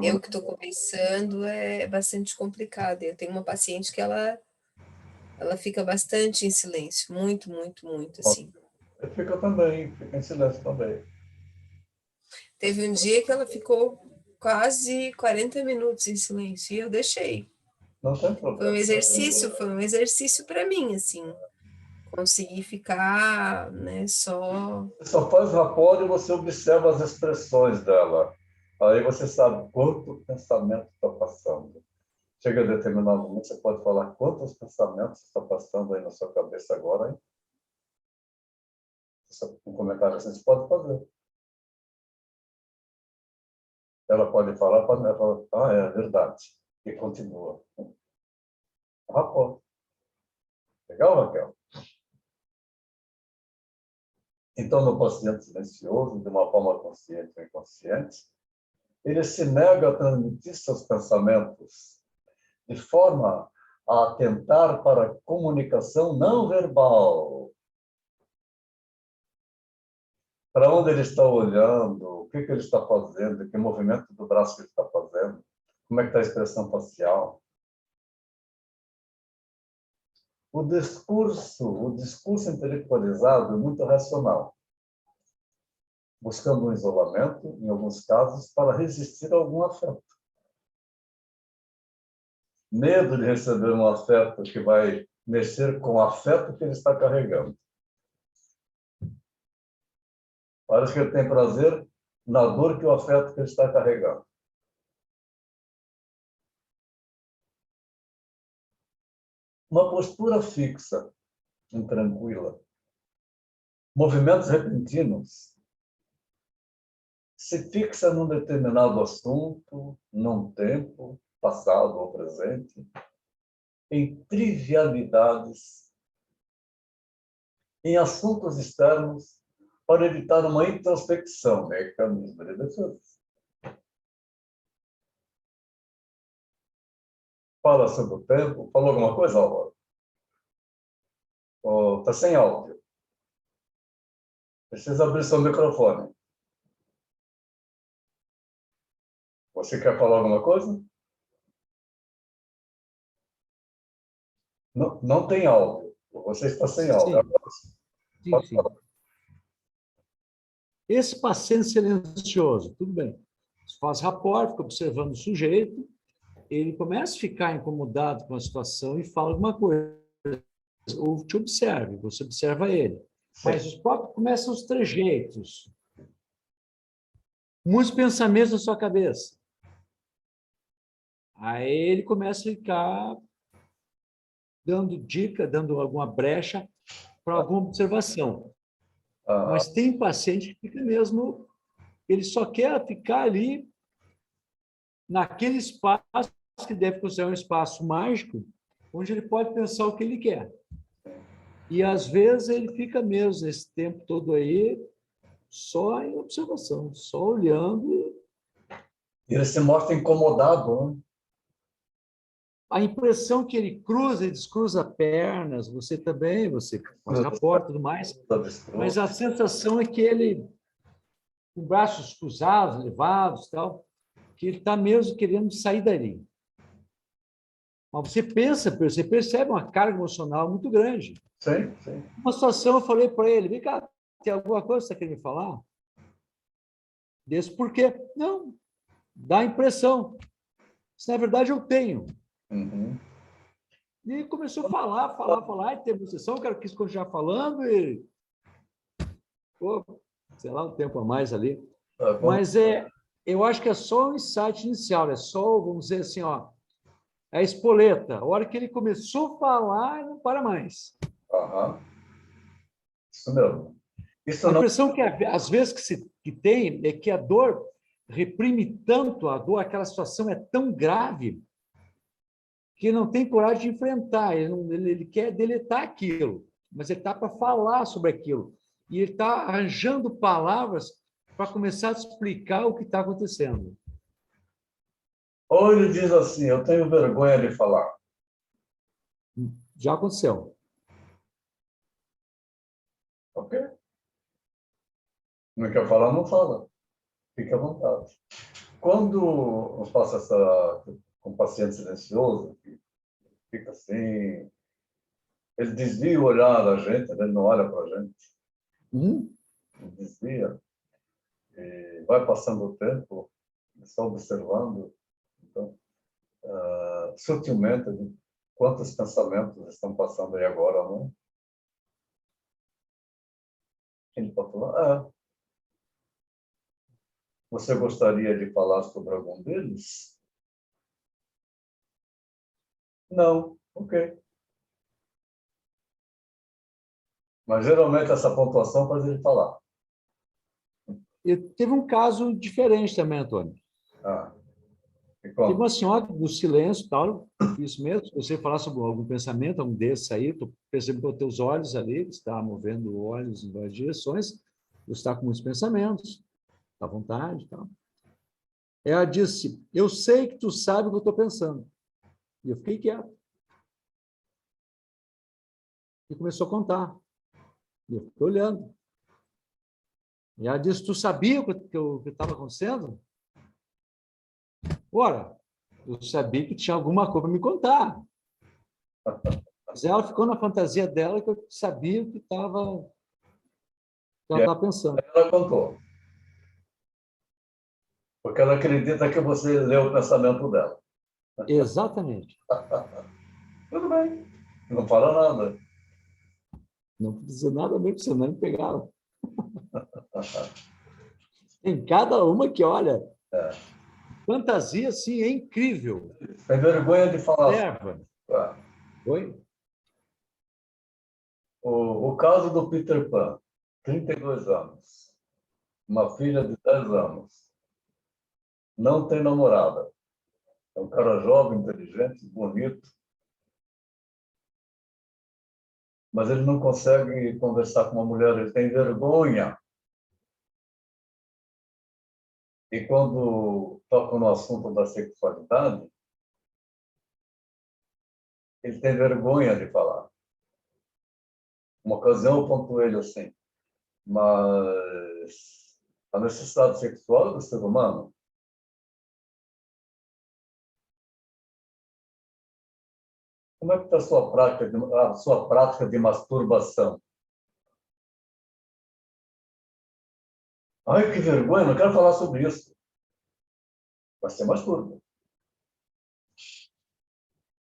eu que estou começando, é bastante complicado. Eu tenho uma paciente que ela fica bastante em silêncio, muito, muito, muito, assim. Fica também, fica em silêncio também. Teve um dia que ela ficou quase 40 minutos em silêncio e eu deixei. Não tem problema. Foi um exercício para mim, assim, conseguir ficar, né, só... Você só faz rapport e você observa as expressões dela. Aí você sabe quanto pensamento está passando. Chega a determinado momento, você pode falar quantos pensamentos está passando aí na sua cabeça agora, hein? Um comentário assim, você pode fazer. Ela pode falar, é verdade. E continua. Rapport. Legal, Raquel? Então, no paciente silencioso, de uma forma consciente ou inconsciente, ele se nega a transmitir seus pensamentos de forma a atentar para a comunicação não verbal. Para onde ele está olhando, o que ele está fazendo, que movimento do braço ele está fazendo, como é que está a expressão facial. O discurso intelectualizado é muito racional, buscando um isolamento, em alguns casos, para resistir a algum afeto. Medo de receber um afeto que vai mexer com o afeto que ele está carregando. Parece que ele tem prazer na dor que o afeto que ele está carregando. Uma postura fixa, intranquila. Movimentos repentinos. Se fixa num determinado assunto, num tempo, passado ou presente, em trivialidades, em assuntos externos, para evitar uma introspecção, mecanismo de defesa. Fala sobre o tempo. Falou alguma coisa, Álvaro? Está sem áudio. Precisa abrir seu microfone. Você quer falar alguma coisa? Não, não tem áudio. Você está sem áudio. Sim. Esse paciente silencioso, tudo bem. Você faz rapport, fica observando o sujeito, ele começa a ficar incomodado com a situação e fala alguma coisa. Ou te observe, você observa ele. Mas os próprios começam os trejeitos. muitos pensamentos na sua cabeça. Aí ele começa a ficar dando dica, dando alguma brecha para alguma observação. Ah, Mas tem paciente que fica mesmo, ele só quer ficar ali naquele espaço que deve considerar um espaço mágico, onde ele pode pensar o que ele quer. E, às vezes, ele fica mesmo esse tempo todo aí só em observação, só olhando. e ele se mostra incomodado, né? A impressão que ele cruza e descruza pernas, você também, você faz rapport e tudo mais, mas a sensação é que ele, com braços cruzados, levados, tal, que ele está mesmo querendo sair dali. Mas você percebe uma carga emocional muito grande. Sim, sim. Uma situação, eu falei para ele, vem cá, tem alguma coisa que você está querendo falar? Desse porquê? Não, dá a impressão. Se, na verdade, eu tenho. Uhum. E começou a falar, e teve uma sessão, o cara quis continuar falando e... Pô, sei lá, um tempo a mais ali. Mas eu acho que é só um insight inicial, é só, vamos dizer assim, ó, é a espoleta. A hora que ele começou a falar, não para mais. Aham. Isso mesmo. Isso A não. impressão que, às vezes, que tem é que a dor reprime tanto a dor, aquela situação é tão grave que ele não tem coragem de enfrentar, ele quer deletar aquilo, mas ele está para falar sobre aquilo. E ele está arranjando palavras para começar a explicar o que está acontecendo. Ou ele diz assim, eu tenho vergonha de falar. Já aconteceu. Ok? Não quer falar, não fala. Fique à vontade. Quando eu faço essa com paciente silencioso, que fica assim, ele desvia o olhar da gente, ele não olha para a gente, ele desvia, e vai passando o tempo, só observando, então, sutilmente, quantos pensamentos estão passando aí agora, não? Ele pode falar, você gostaria de falar sobre algum deles? Não, ok. Mas geralmente essa pontuação faz ele falar. E teve um caso diferente também, Antônio. E Teve como? uma senhora do silêncio, tal, isso mesmo, se você falar sobre algum pensamento, algum desses aí, tu percebe com os teus olhos ali, você está movendo olhos em várias direções, você está com muitos pensamentos, à vontade, tal. Ela disse, eu sei que tu sabe o que eu estou pensando. E eu fiquei quieto. E começou a contar. E eu fiquei olhando. E ela disse, tu sabia o que estava acontecendo? Ora, eu sabia que tinha alguma coisa para me contar. Mas ela ficou na fantasia dela que eu sabia o que ela estava pensando. Ela contou. Porque ela acredita que você leu o pensamento dela. Exatamente. Tudo bem. Não fala nada. Não precisa nada mesmo, você não me pegava. Tem cada uma que, olha, fantasia, assim, é incrível. Tem vergonha de falar. Observa. Oi? O caso do Peter Pan, 32 anos. Uma filha de 10 anos. Não tem namorada. É um cara jovem, inteligente, bonito. Mas ele não consegue conversar com uma mulher, ele tem vergonha. E quando toca no assunto da sexualidade, ele tem vergonha de falar. Uma ocasião eu pontuei ele assim, mas a necessidade sexual é do ser humano. Como é que está a sua prática de masturbação? Ai, que vergonha, não quero falar sobre isso. Mas você masturba.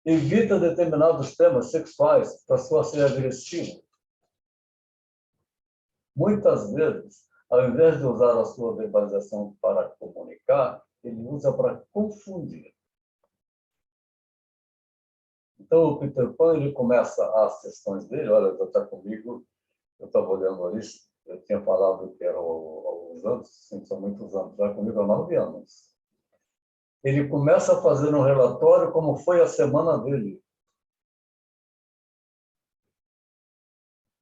Evita determinados temas sexuais para sua ser agressivo. Muitas vezes, ao invés de usar a sua verbalização para comunicar, ele usa para confundir. Então, o Peter Pan, ele começa as sessões dele, olha, já está comigo, eu estava olhando ali, eu tinha falado que era há alguns anos, sim, são muitos anos, já comigo há 9 anos. Ele começa a fazer um relatório como foi a semana dele.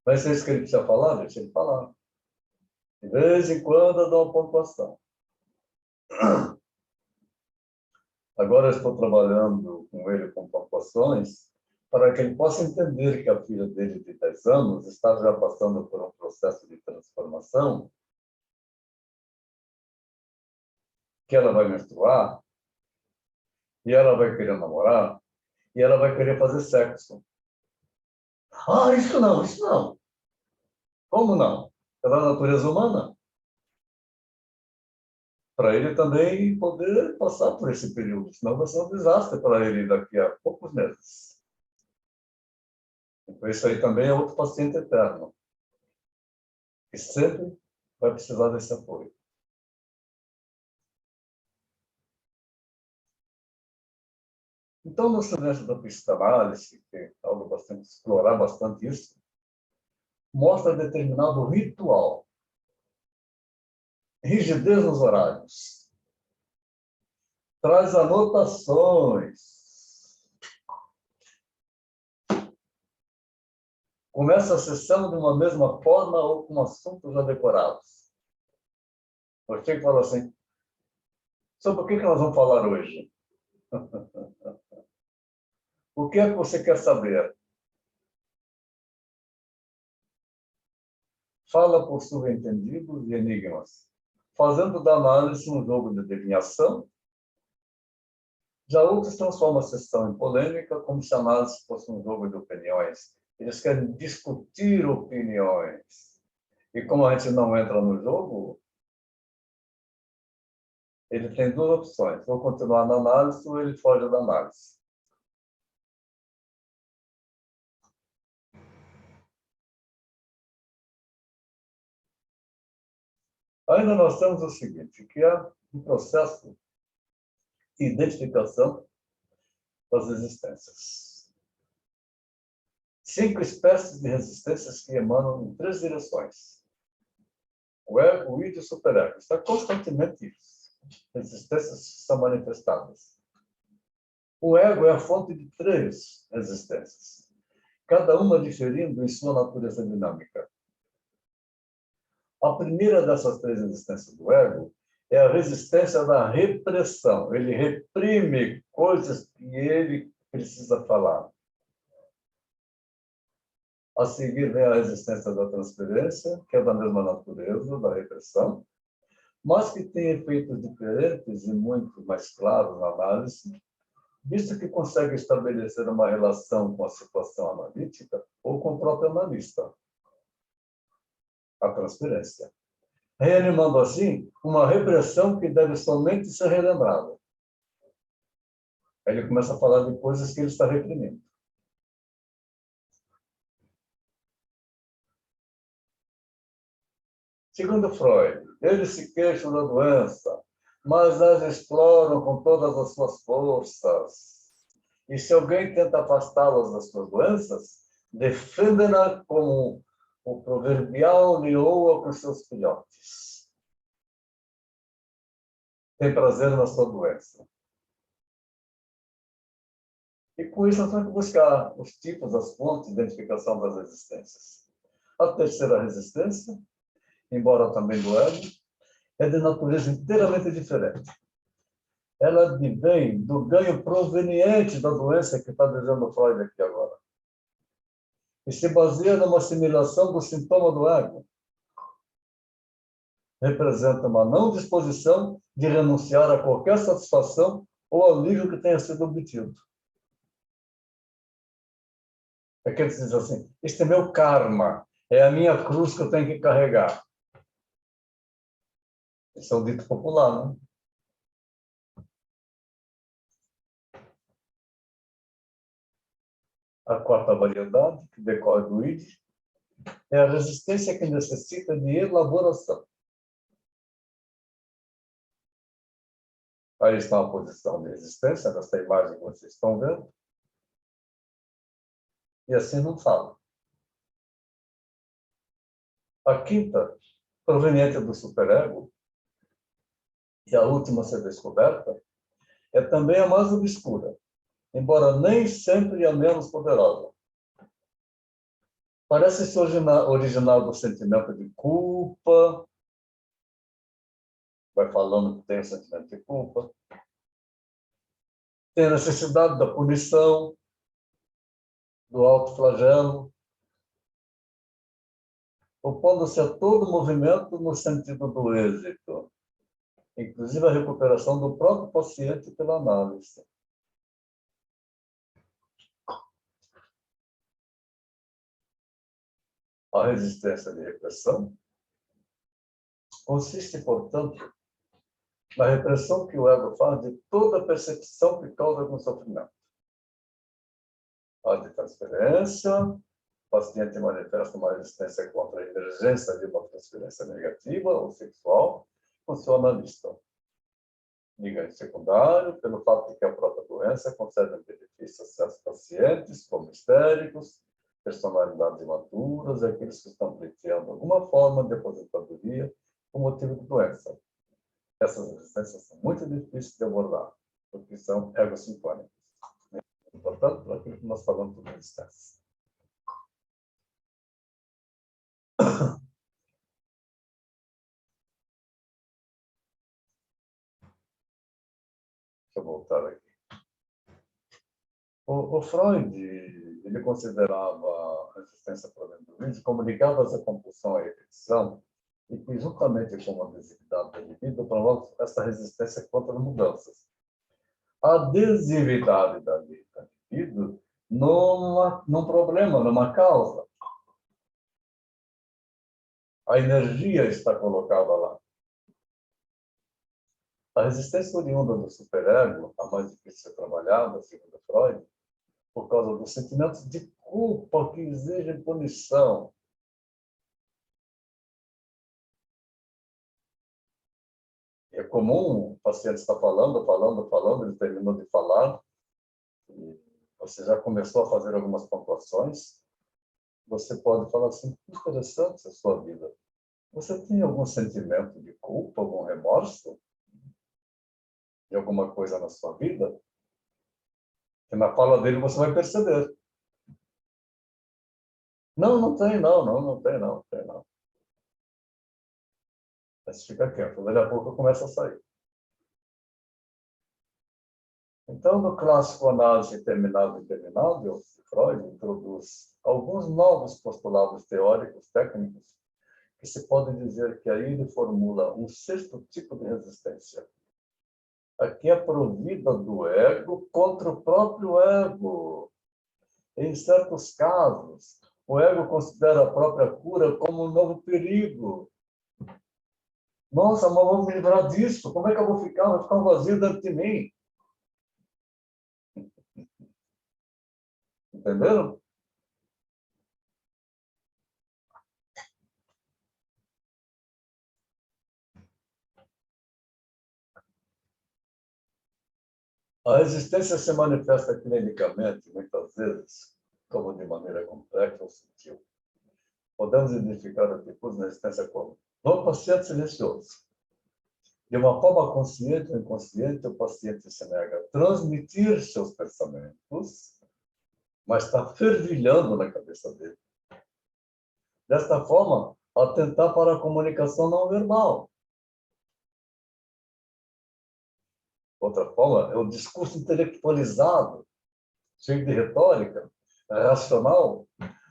Vai ser isso que ele precisa falar? Deixa ele falar. De vez em quando eu dou uma pontuação. Agora eu estou trabalhando com ele com pontuações para que ele possa entender que a filha dele de 10 anos está já passando por um processo de transformação, que ela vai menstruar, e ela vai querer namorar, e ela vai querer fazer sexo. Ah, isso não, isso não. Como não? É da natureza humana. Para ele também poder passar por esse período, senão vai ser um desastre para ele daqui a poucos meses. Então, isso aí também é outro paciente eterno, que sempre vai precisar desse apoio. Então, no semestre da psicanálise, que é algo bastante, explorar bastante isso, mostra determinado ritual, rigidez nos horários, traz anotações, começa a sessão de uma mesma forma ou com assuntos já decorados. Eu chego e falo assim, sobre o que nós vamos falar hoje? O que é que você quer saber? Fala por subentendidos e enigmas, fazendo da análise um jogo de adivinhação. Já outros transformam a sessão em polêmica, como se a análise fosse um jogo de opiniões. Eles querem discutir opiniões. E como a gente não entra no jogo, ele tem duas opções. Ou continuar na análise ou ele foge da análise. Ainda nós temos o seguinte, que é um processo de identificação das existências. 5 espécies de resistências que emanam em 3 direções. O ego, o id e o superego. Está constantemente isso. Resistências são manifestadas. O ego é a fonte de 3 resistências, cada uma diferindo em sua natureza dinâmica. A primeira dessas 3 resistências do ego é a resistência da repressão. Ele reprime coisas que ele precisa falar. A seguir vem a resistência da transferência, que é da mesma natureza, da repressão, mas que tem efeitos diferentes e muito mais claros na análise, visto que consegue estabelecer uma relação com a situação analítica ou com o próprio analista. A transferência. Reanimando assim uma repressão que deve somente ser relembrada. Aí ele começa a falar de coisas que ele está reprimindo. Segundo Freud, eles se queixam da doença, mas as exploram com todas as suas forças. E se alguém tenta afastá-las das suas doenças, defendem-na como o proverbial leoa com seus filhotes. Tem prazer na sua doença. E com isso nós temos que buscar os tipos, as fontes de identificação das resistências. A terceira resistência, embora também do ego, é de natureza inteiramente diferente. Ela advém do ganho proveniente da doença que está dizendo Freud aqui agora. E se baseia numa assimilação do sintoma do ego. Representa uma não disposição de renunciar a qualquer satisfação ou alívio que tenha sido obtido. É que ele diz assim, este é meu karma, é a minha cruz que eu tenho que carregar. Esse é o dito popular, né? A quarta variedade, que decorre do id, é a resistência que necessita de elaboração. Aí está a posição de resistência, nessa imagem que vocês estão vendo. E assim não fala. A quinta, proveniente do superego, e a última a ser descoberta, é também a mais obscura, embora nem sempre a menos poderosa. Parece se originar do sentimento de culpa, vai falando que tem o sentimento de culpa, tem a necessidade da punição, do autoflagelo, opondo-se a todo movimento no sentido do êxito, inclusive a recuperação do próprio paciente pela análise. A resistência de repressão consiste, portanto, na repressão que o ego faz de toda percepção que causa algum sofrimento. A de transferência, o paciente manifesta uma resistência contra a emergência de uma transferência negativa ou sexual com seu analista. De ganho secundário, pelo fato de que a própria doença concede um benefício a certos pacientes, como histéricos, personalidades imaturas e aqueles que estão pleiteando alguma forma de aposentadoria por motivo de doença. Essas resistências são muito difíceis de abordar, porque são egocintônicas. Portanto, por aquilo que nós falamos de resistência. Deixa eu voltar aqui. O Freud, ele considerava a resistência para dentro do vídeo como ligada à compulsão à repetição e que, juntamente com a adesividade da libido, promove essa resistência contra as mudanças. A adesividade da libido num problema, numa causa. A energia está colocada lá. A resistência oriunda do superego, a mais difícil de ser trabalhada, segundo Freud, por causa dos sentimentos de culpa que exigem punição. É comum o paciente estar falando, ele terminou de falar, e você já começou a fazer algumas pontuações, você pode falar assim, que interessante a sua vida. Você tem algum sentimento de culpa, algum remorso de alguma coisa na sua vida? Que na fala dele você vai perceber. Não, não tem, não tem. Mas fica quieto, daqui a pouco começa a sair. Então, no clássico Análise Terminado e Interminável, Freud introduz alguns novos postulados teóricos, técnicos, que se pode dizer que aí ele formula um sexto tipo de resistência. Aqui é provida do ego contra o próprio ego. Em certos casos, o ego considera a própria cura como um novo perigo. Nossa, mas vamos me livrar disso. Como é que eu vou ficar? Vai ficar um vazio dentro de mim. Entenderam? A resistência se manifesta clinicamente, muitas vezes, como de maneira complexa ou sutil. Podemos identificar a tipos de resistência como no paciente silencioso. De uma forma consciente ou inconsciente, o paciente se nega a transmitir seus pensamentos, mas está fervilhando na cabeça dele. Desta forma, atentar para a comunicação não verbal. Outra forma é o discurso intelectualizado, cheio de retórica, racional,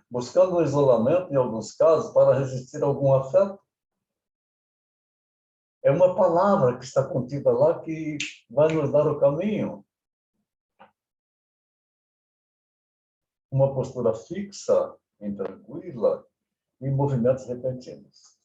buscando um isolamento, em alguns casos, para resistir a algum afeto. É uma palavra que está contida lá que vai nos dar o caminho. Uma postura fixa, intranquila, e movimentos repentinos.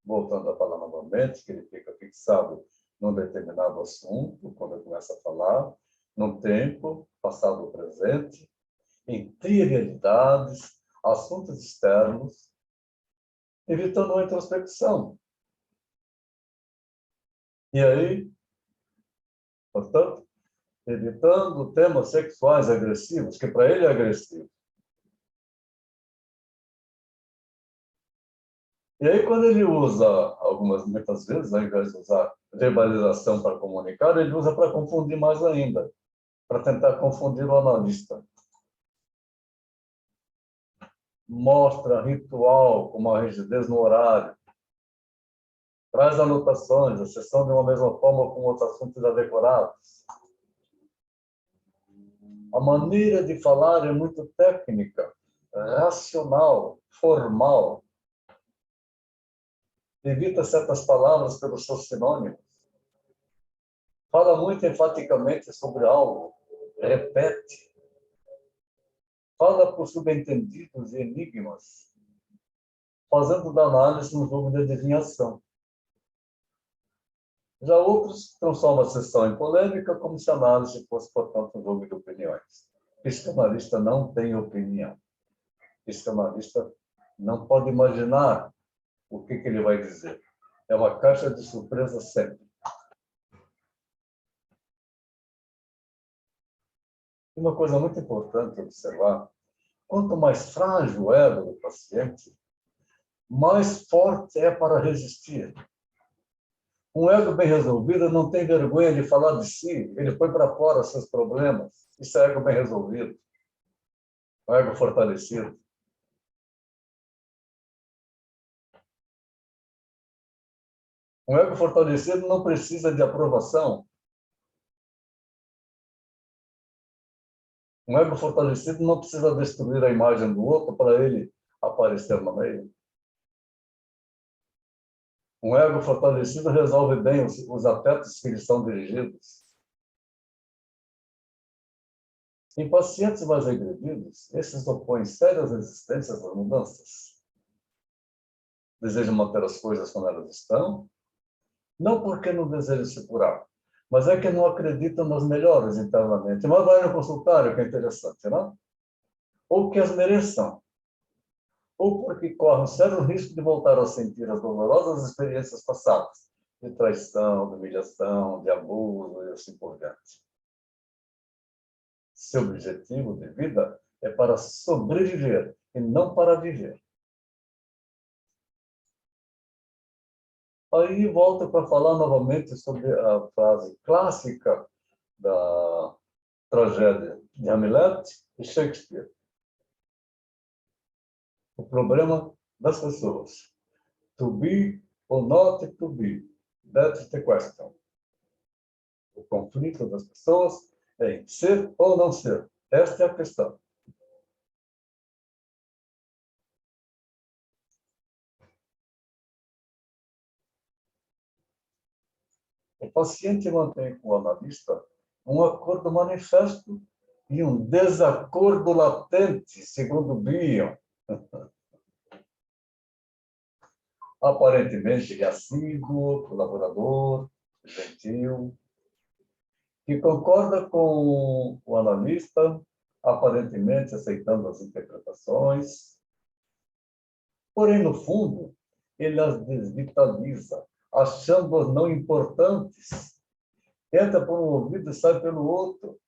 Voltando a falar novamente, que ele fica fixado num determinado assunto, quando ele começa a falar, num tempo, passado ou presente, em trivialidades, assuntos externos, evitando a introspecção. E aí, portanto, evitando temas sexuais agressivos, que para ele é agressivo. E aí, quando ele usa, muitas vezes, ao invés de usar verbalização para comunicar, ele usa para confundir mais ainda, para tentar confundir o analista. Mostra ritual com uma rigidez no horário. Traz anotações, a sessão de uma mesma forma com outros assuntos já decorados. A maneira de falar é muito técnica, racional, formal. Evita certas palavras pelos seus sinônimos. Fala muito enfaticamente sobre algo. Repete. Fala por subentendidos e enigmas. Fazendo da análise um jogo de adivinhação. Já outros transformam a sessão em polêmica, como se a análise fosse, portanto, um jogo de opiniões. Psicanalista não tem opinião. Psicanalista não pode imaginar o que ele vai dizer. É uma caixa de surpresa sempre. Uma coisa muito importante observar, quanto mais frágil o ego do paciente, mais forte é para resistir. Um ego bem resolvido não tem vergonha de falar de si, ele põe para fora seus problemas. Isso é ego bem resolvido. Um ego fortalecido. Um ego fortalecido não precisa de aprovação. Um ego fortalecido não precisa destruir a imagem do outro para ele aparecer no meio. Um ego fortalecido resolve bem os afetos que lhe são dirigidos. Em pacientes mais agredidos, esses opõem sérias resistências às mudanças. Desejam manter as coisas como elas estão, não porque não desejam se curar, mas é que não acreditam nas melhoras internamente. Mas vai no consultório, que é interessante, não? Ou que as mereçam, ou porque correm sério risco de voltar a sentir as dolorosas experiências passadas, de traição, de humilhação, de abuso e assim por diante. Seu objetivo de vida é para sobreviver e não para viver. Aí volto para falar novamente sobre a frase clássica da tragédia de Hamlet e Shakespeare. O problema das pessoas. To be or not to be. That's the question. O conflito das pessoas é em ser ou não ser. Esta é a questão. O paciente mantém com o analista um acordo manifesto e um desacordo latente, segundo Bion. Aparentemente ele é assíduo, colaborador, gentil, que concorda com o analista, aparentemente aceitando as interpretações. Porém, no fundo, ele as desvitaliza, achando-as não importantes. Entra por um ouvido e sai pelo outro.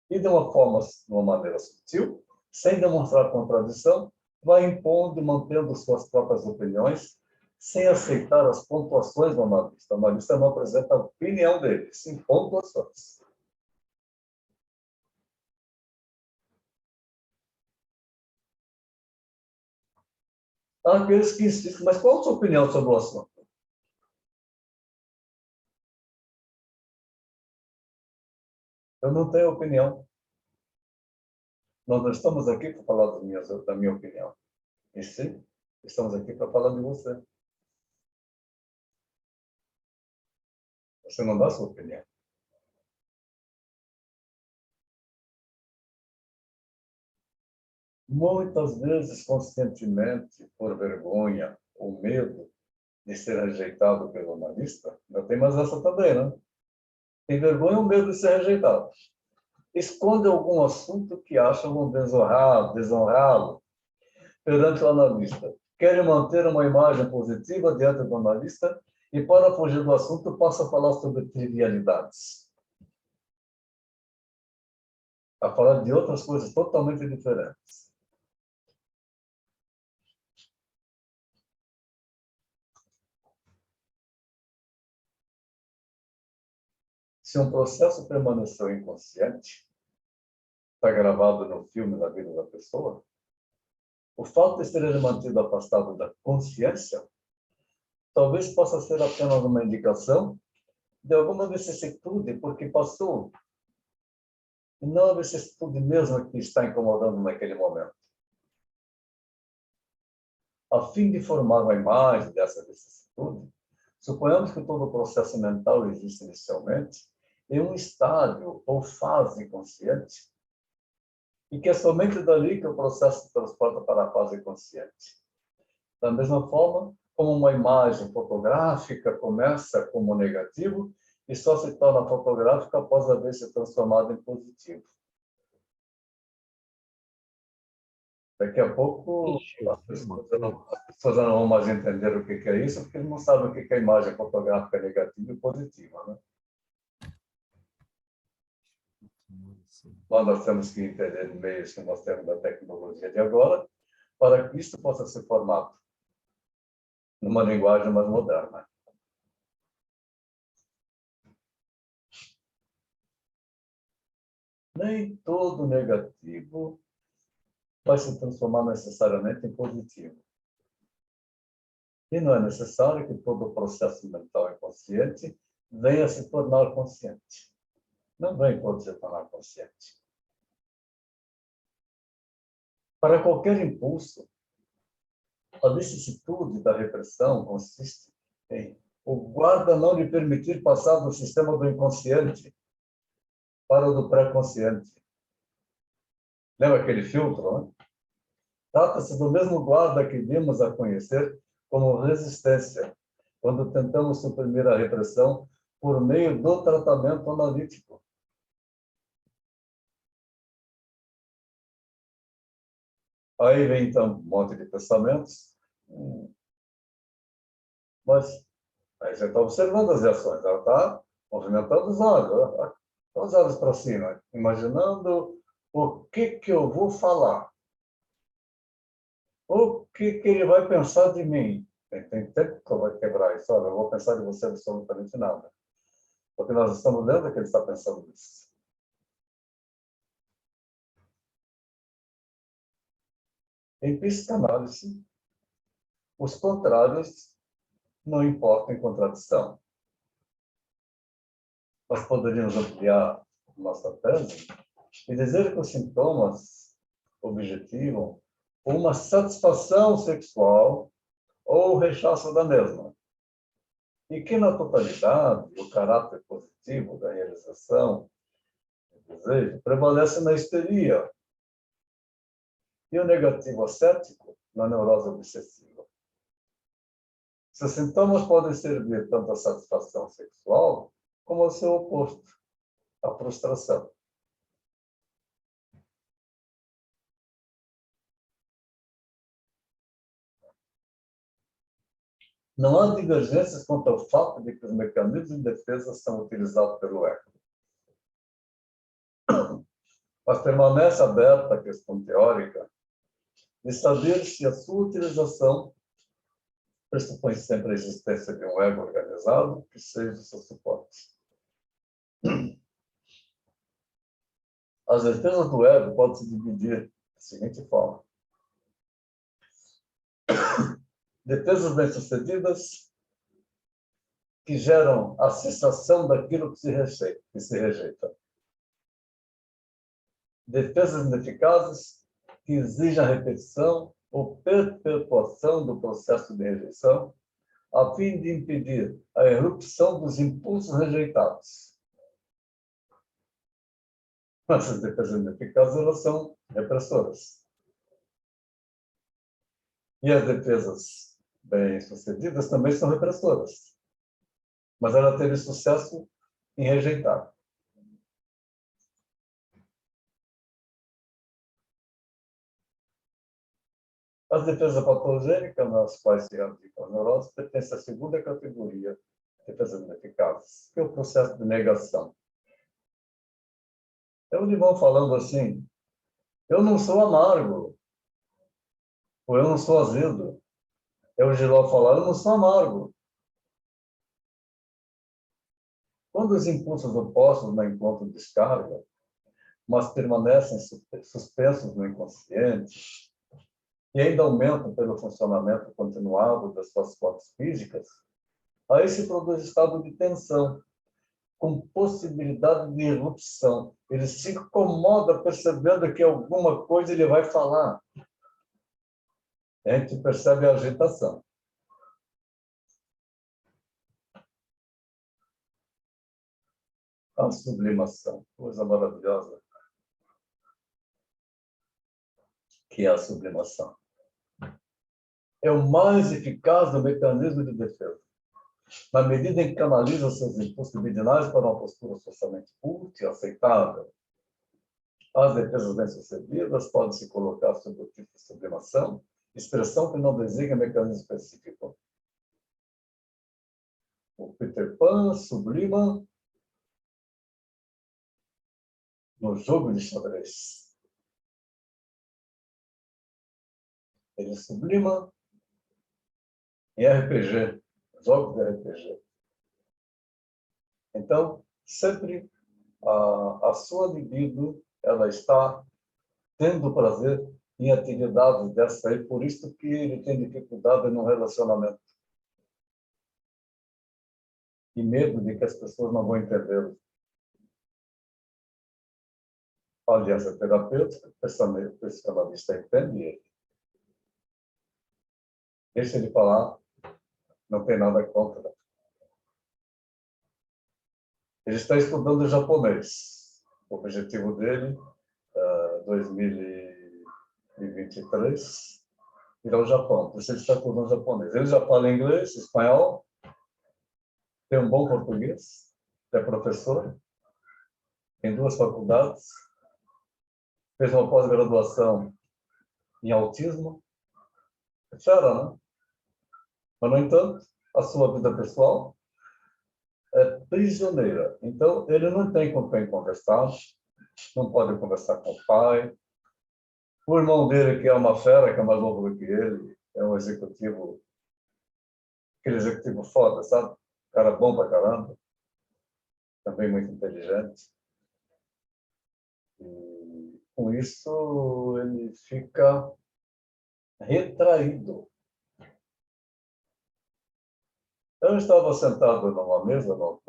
E de uma maneira sutil, sem demonstrar contradição, vai impondo e mantendo suas próprias opiniões, sem aceitar as pontuações do analista. O analista não apresenta a opinião dele, sim pontuações. Há aqueles que insistem, mas qual a sua opinião sobre o assunto? Eu não tenho opinião. Nós não estamos aqui para falar da minha opinião. E sim, estamos aqui para falar de você. Você não dá a sua opinião. Muitas vezes, conscientemente, por vergonha ou medo de ser rejeitado pelo analista, ainda tem mais essa também, né? Tem vergonha ou medo de ser rejeitado. Esconde algum assunto que acham vão desonrá-lo, perante o analista. Querem manter uma imagem positiva diante do analista e, para fugir do assunto, passa a falar sobre trivialidades. A falar de outras coisas totalmente diferentes. Se um processo permaneceu inconsciente, está gravado no filme da vida da pessoa, o fato de ser ele mantido afastado da consciência talvez possa ser apenas uma indicação de alguma vicissitude, porque passou, e não a vicissitude mesmo que está incomodando naquele momento. A fim de formar uma imagem dessa vicissitude, suponhamos que todo o processo mental existe inicialmente em um estádio ou fase consciente, e que é somente dali que o processo se transporta para a fase consciente. Da mesma forma, como uma imagem fotográfica começa como negativo e só se torna fotográfica após haver se transformado em positivo. Daqui a pouco, as pessoas já não vão mais entender o que é isso, porque eles não sabem o que é imagem fotográfica negativa e positiva, né? Mas nós temos que entender meios que nós temos da tecnologia de agora para que isso possa ser formado numa linguagem mais moderna. Nem todo negativo vai se transformar necessariamente em positivo. E não é necessário que todo o processo mental inconsciente venha se tornar consciente. Não vem todo se tornar consciente. Para qualquer impulso, a vicissitude da repressão consiste em o guarda não lhe permitir passar do sistema do inconsciente para o do pré-consciente. Lembra aquele filtro, né? Trata-se do mesmo guarda que vimos a conhecer como resistência, quando tentamos suprimir a repressão por meio do tratamento analítico. Aí vem, então, um monte de pensamentos. Mas aí você está observando as reações. Ela está movimentando os olhos. Os olhos para cima, imaginando o que eu vou falar. O que ele vai pensar de mim. Tem tempo que eu vou quebrar isso. Olha, eu vou pensar de você absolutamente nada. Porque nós estamos vendo que ele está pensando nisso. Em psicanálise, os contrários não importam em contradição. Nós poderíamos ampliar nossa tese e dizer que os sintomas objetivam uma satisfação sexual ou o rechaço da mesma. E que, na totalidade, o caráter positivo da realização do desejo prevalece na histeria e o negativo ascético na neurose obsessiva. Seus sintomas podem servir tanto à satisfação sexual como ao seu oposto, a frustração. Não há divergências quanto ao fato de que os mecanismos de defesa são utilizados pelo ego. Mas permanece aberta a questão teórica de saber se a sua utilização pressupõe sempre a existência de um ego organizado que seja o seu suporte. As defesas do ego podem se dividir da seguinte forma. Defesas bem-sucedidas que geram a cessação daquilo que se rejeita. Defesas ineficazes que exigem a repetição ou perpetuação do processo de rejeição, a fim de impedir a erupção dos impulsos rejeitados. Essas defesas ineficazes, elas são repressoras. E as defesas bem-sucedidas também são repressoras. Mas ela teve sucesso em rejeitar. As defesas patogênicas, nas quais se aplicam as neuroses, pertencem à segunda categoria, defesas ineficazes, que é o processo de negação. É onde vão falando assim, eu não sou amargo, ou eu não sou azedo. É o Giló falar, eu não sou amargo. Quando os impulsos opostos não encontram descarga, mas permanecem suspensos no inconsciente, e ainda aumentam pelo funcionamento continuado das suas fontes físicas, aí se produz estado de tensão, com possibilidade de erupção. Ele se incomoda percebendo que alguma coisa ele vai falar. A gente percebe a agitação. A sublimação, coisa maravilhosa, que é a sublimação. É o mais eficaz do mecanismo de defesa. Na medida em que canaliza seus impulsos libidinários para uma postura socialmente útil e aceitável, as defesas bem-sucedidas podem se colocar sob o tipo de sublimação, expressão que não designa mecanismo específico. O Peter Pan sublima no jogo de xadrez. Ele sublima em RPG, jogos de RPG. Então, sempre a sua libido, ela está tendo prazer em atividades dessa aí, por isso que ele tem dificuldade no relacionamento. E medo de que as pessoas não vão entendê-lo. A aliança terapêutica, o psicanalista entende ele. Deixa ele falar, não tem nada contra. Ele está estudando japonês. O objetivo dele, 2023, ir ao Japão. Por isso ele está estudando japonês. Ele já fala inglês, espanhol, tem um bom português, é professor, tem 2 faculdades, fez uma pós-graduação em autismo. É fera, né? Mas, no entanto, a sua vida pessoal é prisioneira. Então, ele não tem com quem conversar, não pode conversar com o pai. O irmão dele, que é uma fera, que é mais novo do que ele, é um executivo, aquele executivo foda, sabe? Cara bom pra caramba, também muito inteligente. E, com isso, ele fica retraído. Eu estava sentado numa mesa, o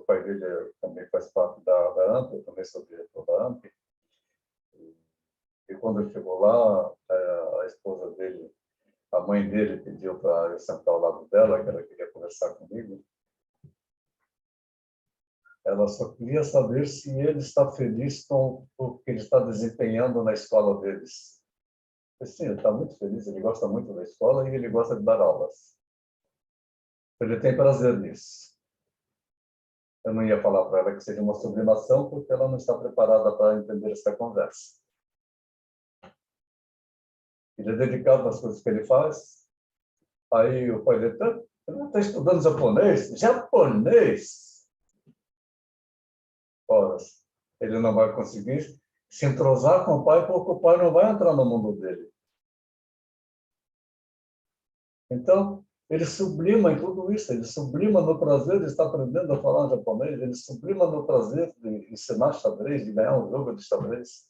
pai dele também faz parte da AMP, eu também sou diretor da AMP. E quando ele chegou lá, a esposa dele, a mãe dele pediu para eu sentar ao lado dela, que ela queria conversar comigo. Ela só queria saber se ele está feliz com o que ele está desempenhando na escola deles. Sim, ele está muito feliz, ele gosta muito da escola e ele gosta de dar aulas. Ele tem prazer nisso. Eu não ia falar para ela que seja uma sublimação, porque ela não está preparada para entender essa conversa. Ele é dedicado nas coisas que ele faz. Aí o pai dele está estudando japonês? Japonês? Ora, ele não vai conseguir se entrosar com o pai, porque o pai não vai entrar no mundo dele. Então, ele sublima em tudo isso, ele sublima no prazer de estar aprendendo a falar japonês, ele sublima no prazer de ensinar xadrez, de ganhar um jogo de xadrez.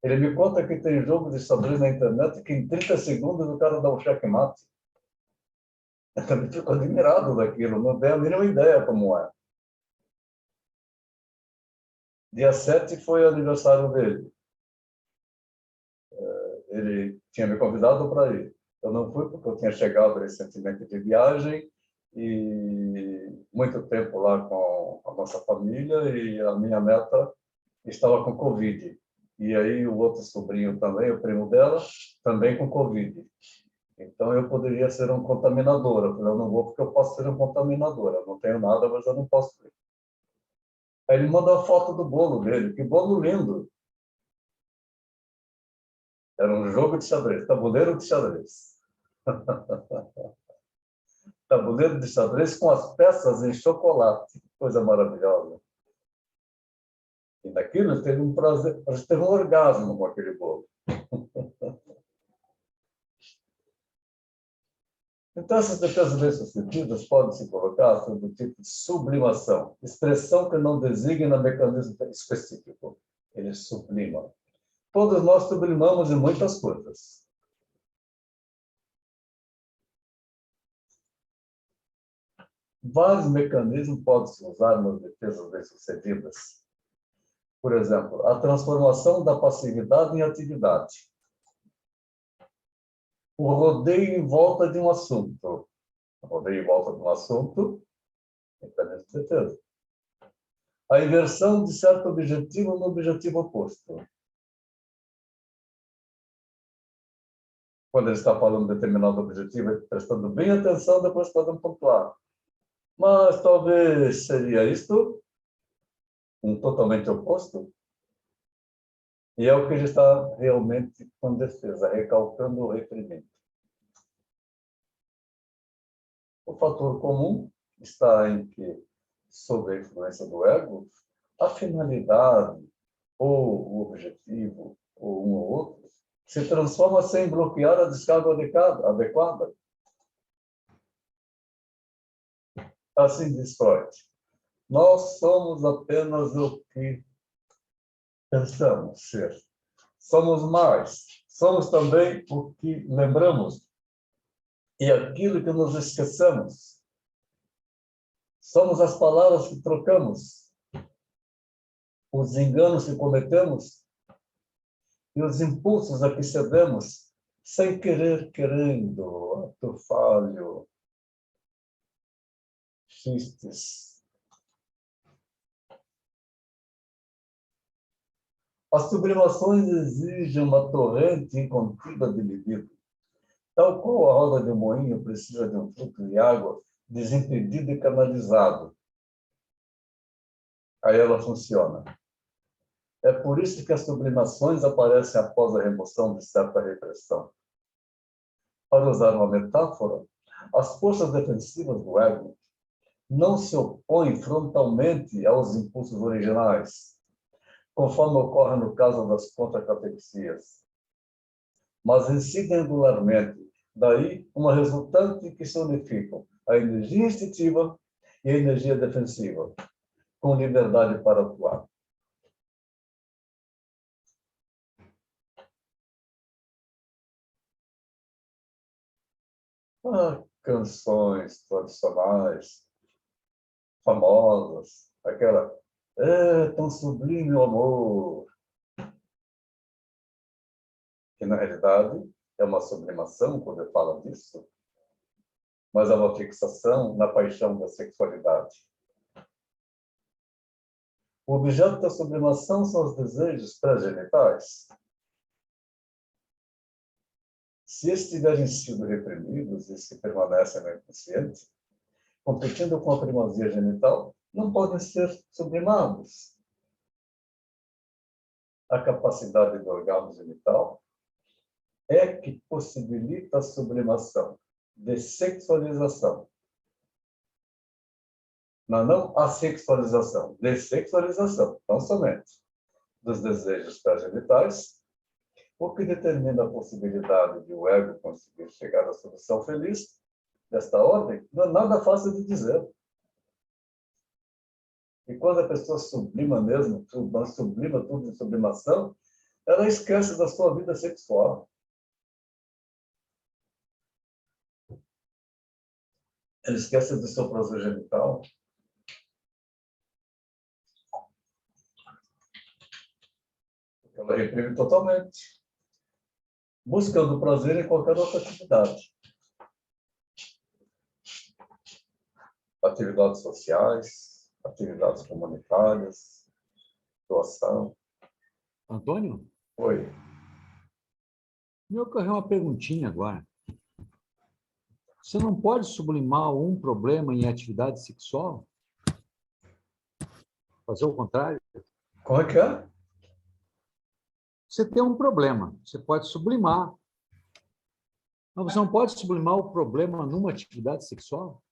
Ele me conta que tem jogo de xadrez na internet que em 30 segundos o cara dá um checkmate. Eu também fico admirado daquilo, não tenho a mínima ideia como é. Dia 7 foi o aniversário dele. Ele tinha me convidado para ir. Eu não fui porque eu tinha chegado recentemente de viagem e muito tempo lá com a nossa família e a minha neta estava com Covid. E aí o outro sobrinho também, o primo dela, também com Covid. Então eu poderia ser um contaminador. Eu falei, eu não vou porque eu posso ser um contaminador. Eu não tenho nada, mas eu não posso ir. Aí ele mandou a foto do bolo dele. Que bolo lindo! Era um jogo de xadrez, tabuleiro de xadrez. Tabuleiro de xadrez com as peças em chocolate. Que coisa maravilhosa. E naquilo ele teve um prazer, ele teve um orgasmo com aquele bolo. Então, essas defesas bem-sucedidas podem se colocar sob o tipo de sublimação, expressão que não designa mecanismo específico. Ele sublima. Todos nós sublimamos em muitas coisas. Vários mecanismos podem se usar nas defesas bem-sucedidas. Por exemplo, a transformação da passividade em atividade. O rodeio em volta de um assunto. O rodeio em volta de um assunto, mecanismo de defesa. A inversão de certo objetivo no objetivo oposto. Quando ele está falando de determinado objetivo, ele prestando bem atenção, depois podemos pontuar. Mas talvez seria isto, um totalmente oposto. E é o que ele está realmente com defesa, recalcando o referimento. O fator comum está em que, sob a influência do ego, a finalidade, ou o objetivo, ou um ou outro, se transforma sem bloquear a descarga adequada. Assim diz Freud. Nós somos apenas o que pensamos ser. Somos mais. Somos também o que lembramos. E aquilo que nos esquecemos. Somos as palavras que trocamos. Os enganos que cometemos. E os impulsos a que cedemos, sem querer, querendo, ato falho, xistes. As sublimações exigem uma torrente incontida de libido, tal qual a roda de um moinho precisa de um fluxo de água desimpedido e canalizado. Aí ela funciona. É por isso que as sublimações aparecem após a remoção de certa repressão. Para usar uma metáfora, as forças defensivas do ego não se opõem frontalmente aos impulsos originais, conforme ocorre no caso das contracatexias, mas incidem angularmente, daí uma resultante que se unificam a energia instintiva e a energia defensiva, com liberdade para atuar. Canções tradicionais, famosas, aquela é tão sublime o amor, que na realidade é uma sublimação quando ele fala disso, mas é uma fixação na paixão da sexualidade. O objeto da sublimação são os desejos pré-genitais. Se estes tiverem sido reprimidos e se permanecem no inconsciente, competindo com a primazia genital, não podem ser sublimados. A capacidade do orgasmo genital é que possibilita a sublimação, dessexualização. Não a sexualização, dessexualização, não somente dos desejos pré-genitais, o que determina a possibilidade de o ego conseguir chegar à solução feliz desta ordem, não é nada fácil de dizer. E quando a pessoa sublima mesmo, sublima tudo em sublimação, ela esquece da sua vida sexual. Ela esquece do seu prazer genital. Ela reprime totalmente, buscando prazer em qualquer outra atividade. Atividades sociais, atividades comunitárias, doação. Antônio, Oi. me ocorreu uma perguntinha agora. Você não pode sublimar um problema em atividade sexual? Fazer o contrário? Como é que é? você tem um problema, você pode sublimar. Mas você não pode sublimar o problema numa atividade sexual?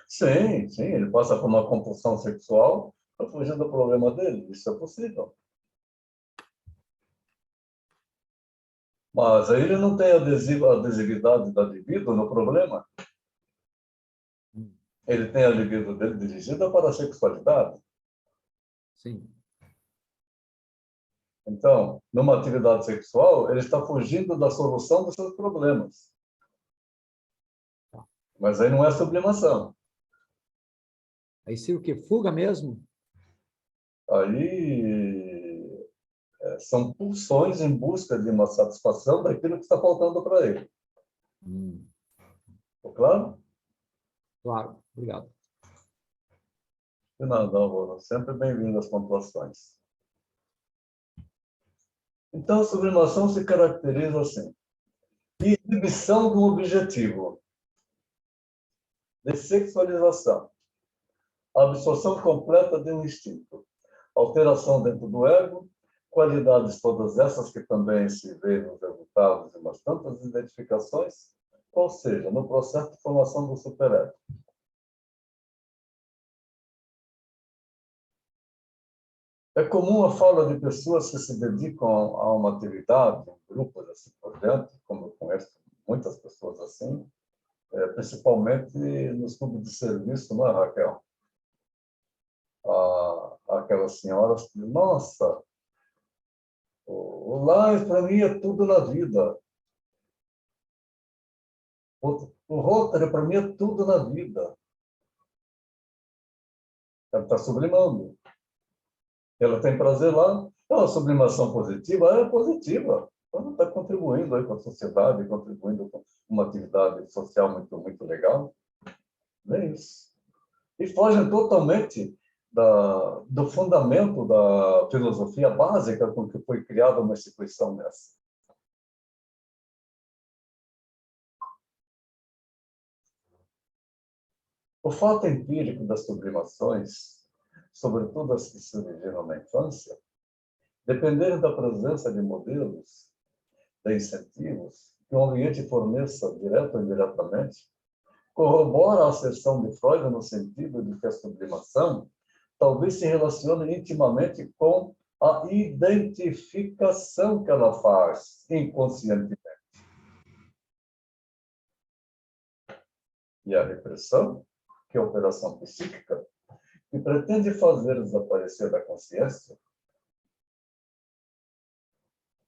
Sim, sim, ele passa por uma compulsão sexual para fugir do problema dele. Isso é possível. Mas aí ele não tem a adesividade da libido no problema. Ele tem a libido dele dirigida para a sexualidade. Sim. Então, numa atividade sexual, ele está fugindo da solução dos seus problemas. Mas aí não é sublimação. Aí seria o quê? Fuga mesmo? Aí são pulsões em busca de uma satisfação daquilo que está faltando para ele. Ficou claro? Claro, obrigado. De nada, Álvaro. Sempre bem-vindo às pontuações. Então, a sublimação se caracteriza assim. Inibição do objetivo. Dessexualização. Absorção completa de um instinto. Alteração dentro do ego. Qualidades todas essas que também se vê nos resultados de umas tantas identificações. Ou seja, no processo de formação do superego. É comum a fala de pessoas que se dedicam a uma atividade, um grupo assim por diante, como eu conheço muitas pessoas assim, principalmente nos clubes de serviço, não é, Raquel? Aquelas senhoras que dizem, nossa, o lar para mim é tudo na vida. O Rotary para mim é tudo na vida. Ela está sublimando. Ela tem prazer lá. É uma sublimação positiva? É positiva. Ela está contribuindo aí com a sociedade, contribuindo com uma atividade social muito, muito legal. É isso. E fogem totalmente do fundamento da filosofia básica com que foi criada uma instituição dessa. O fato empírico das sublimações, sobretudo as que surgiram na infância, depender da presença de modelos, de incentivos, que o ambiente forneça, direto ou indiretamente, corrobora a asserção de Freud no sentido de que a sublimação talvez se relacione intimamente com a identificação que ela faz inconscientemente. E a repressão, que é a operação psíquica, que pretende fazer desaparecer da consciência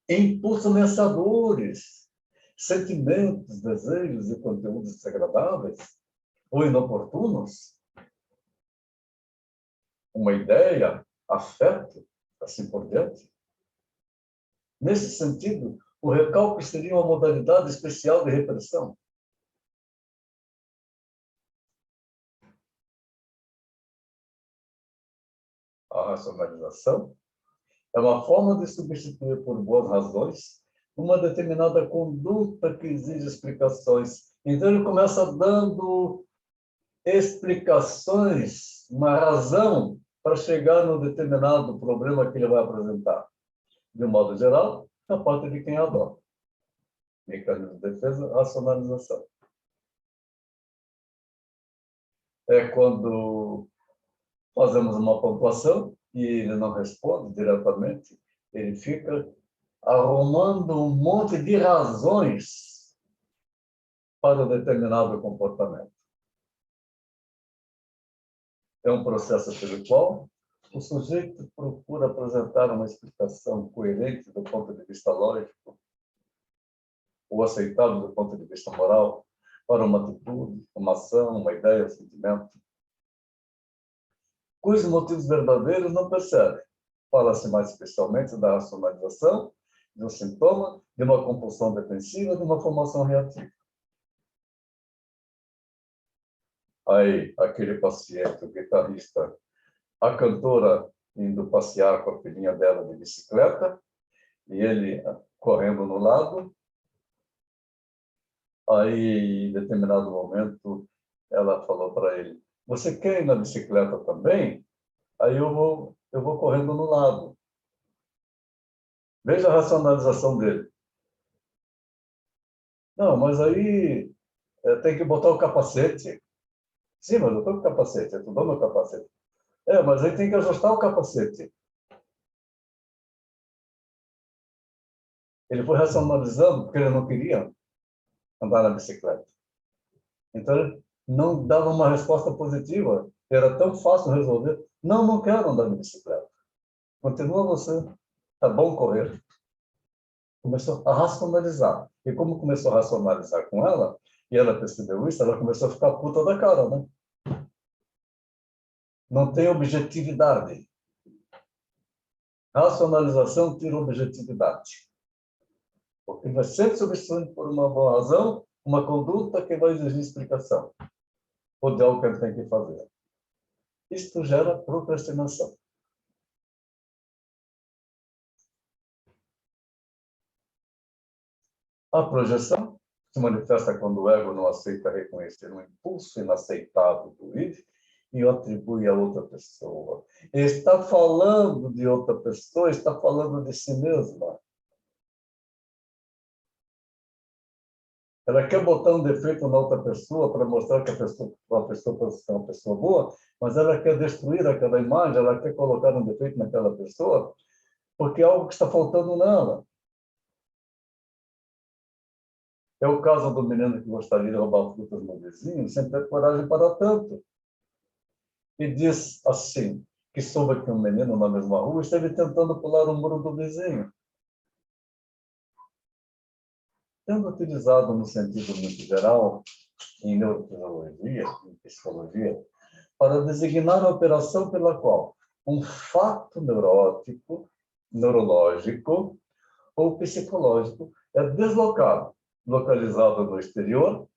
impulsionadores, sentimentos, desejos e conteúdos desagradáveis ou inoportunos, uma ideia, afeto, assim por diante. Nesse sentido, o recalque seria uma modalidade especial de repressão. A racionalização é uma forma de substituir por boas razões uma determinada conduta que exige explicações. Então, ele começa dando explicações, uma razão para chegar no determinado problema que ele vai apresentar. De um modo geral, a parte de quem adota. Mecanismo de defesa, racionalização. É quando fazemos uma pontuação e ele não responde diretamente, ele fica arrumando um monte de razões para um determinado comportamento. É um processo pelo qual o sujeito procura apresentar uma explicação coerente do ponto de vista lógico ou aceitável do ponto de vista moral para uma atitude, uma ação, uma ideia, um sentimento, cujos motivos verdadeiros não percebe. Fala-se mais especialmente da racionalização, de um sintoma, de uma compulsão defensiva, de uma formação reativa. Aí, aquele paciente, o guitarrista, a cantora indo passear com a filhinha dela de bicicleta, e ele correndo no lado. Aí, em determinado momento, ela falou para ele, você quer ir na bicicleta também? Aí eu vou correndo no lado. Veja a racionalização dele. Não, mas aí tem que botar o capacete. Sim, mas eu estou com o capacete, eu estou dando o capacete. Mas aí tem que ajustar o capacete. Ele foi racionalizando porque ele não queria andar na bicicleta. Então, ele não dava uma resposta positiva. Era tão fácil resolver. Não, não quero andar de bicicleta. Continua você. Tá bom correr. Começou a racionalizar. E como começou a racionalizar com ela, e ela percebeu isso, ela começou a ficar puta da cara, né? Não tem objetividade. Racionalização tira objetividade. Porque vai sempre substituindo por uma boa razão, uma conduta que vai exigir explicação. Ou de algo que ele tem que fazer. Isto gera procrastinação. A projeção se manifesta quando o ego não aceita reconhecer um impulso inaceitável do id e o atribui a outra pessoa. Ele está falando de outra pessoa, está falando de si mesma. Ela quer botar um defeito na outra pessoa para mostrar que a pessoa é uma pessoa boa, mas ela quer destruir aquela imagem, ela quer colocar um defeito naquela pessoa, porque é algo que está faltando nela. É o caso do menino que gostaria de roubar frutas no vizinho, sem ter coragem para tanto. E diz assim, que soube que um menino na mesma rua esteve tentando pular o muro do vizinho. Tendo utilizado no sentido muito geral, em neurofisiologia, em psicologia, para designar a operação pela qual um fato neurótico, neurológico ou psicológico é deslocado, localizado no exterior,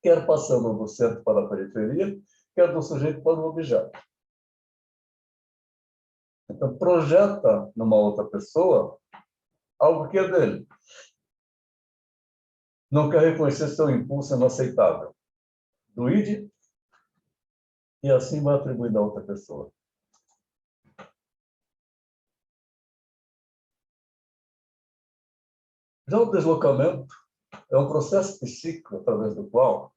quer passando do centro para a periferia, quer do sujeito para o objeto. Então, projeta numa outra pessoa algo que é dele. Não quer reconhecer seu impulso inaceitável do id e assim vai atribuir a outra pessoa. Já o deslocamento é um processo psíquico através do qual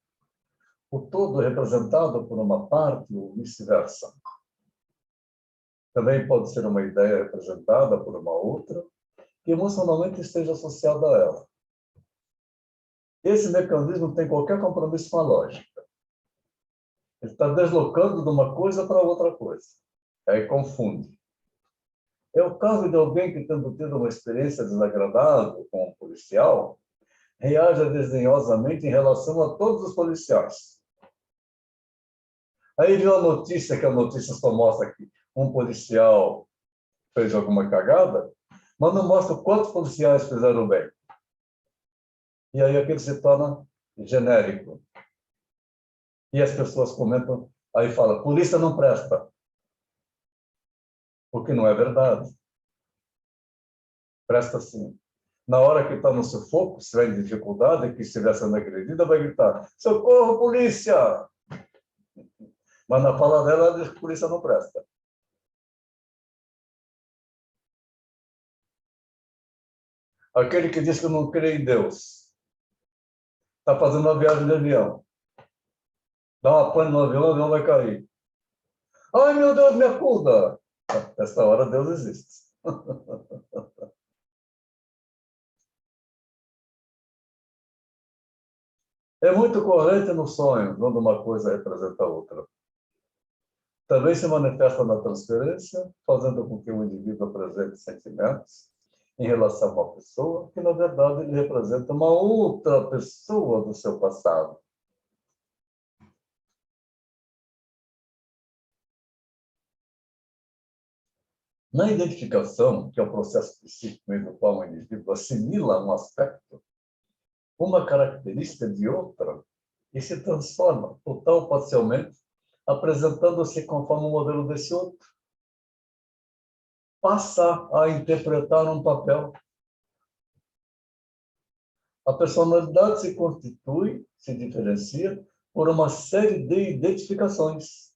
o todo é representado por uma parte ou vice-versa. Também pode ser uma ideia representada por uma outra que emocionalmente esteja associada a ela. Esse mecanismo não tem qualquer compromisso com a lógica. Ele está deslocando de uma coisa para outra coisa. Aí confunde. É o caso de alguém que, tendo tido uma experiência desagradável com um policial, reage desdenhosamente em relação a todos os policiais. Aí viu a notícia, que a notícia só mostra que um policial fez alguma cagada, mas não mostra quantos policiais fizeram bem. E aí aquilo se torna genérico. E as pessoas comentam, aí fala, polícia não presta. O que não é verdade. Presta sim. Na hora que está no sufoco, se tiver em dificuldade, que estiver sendo agredida, vai gritar, socorro, polícia! Mas na fala dela, ela diz que a polícia não presta. Aquele que diz que não crê em Deus, está fazendo uma viagem de avião. Dá uma pane no avião, o avião vai cair. Ai, meu Deus, me acuda! Nessa hora, Deus existe. É muito corrente no sonho, quando uma coisa representa a outra. Também se manifesta na transferência, fazendo com que o indivíduo apresente sentimentos em relação a uma pessoa, que, na verdade, ele representa uma outra pessoa do seu passado. Na identificação, que é o processo psíquico no qual o indivíduo assimila um aspecto, uma característica de outra, e se transforma, total ou parcialmente, apresentando-se conforme o modelo desse outro. Passa a interpretar um papel. A personalidade se constitui, se diferencia, por uma série de identificações.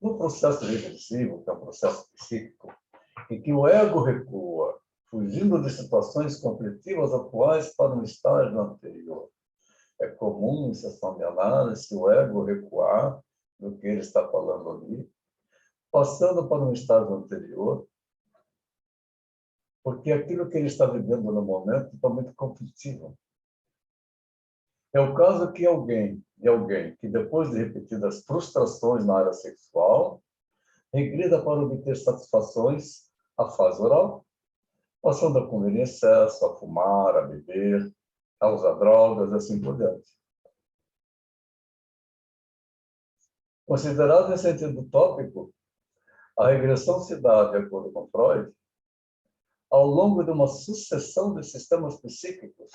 No processo regressivo, que é um processo psíquico, em que o ego recua, fugindo de situações conflitivas atuais para um estágio anterior. É comum, em sessão de análise, o ego recuar do que ele está falando ali, passando para um estágio anterior, porque aquilo que ele está vivendo no momento está muito conflitivo. É o caso de alguém que, depois de repetidas frustrações na área sexual, regrida para obter satisfações à fase oral, passando a comer em excesso, a fumar, a beber, a usar drogas, assim por diante. Considerado em sentido tópico, a regressão se dá, de acordo com Freud, ao longo de uma sucessão de sistemas psíquicos,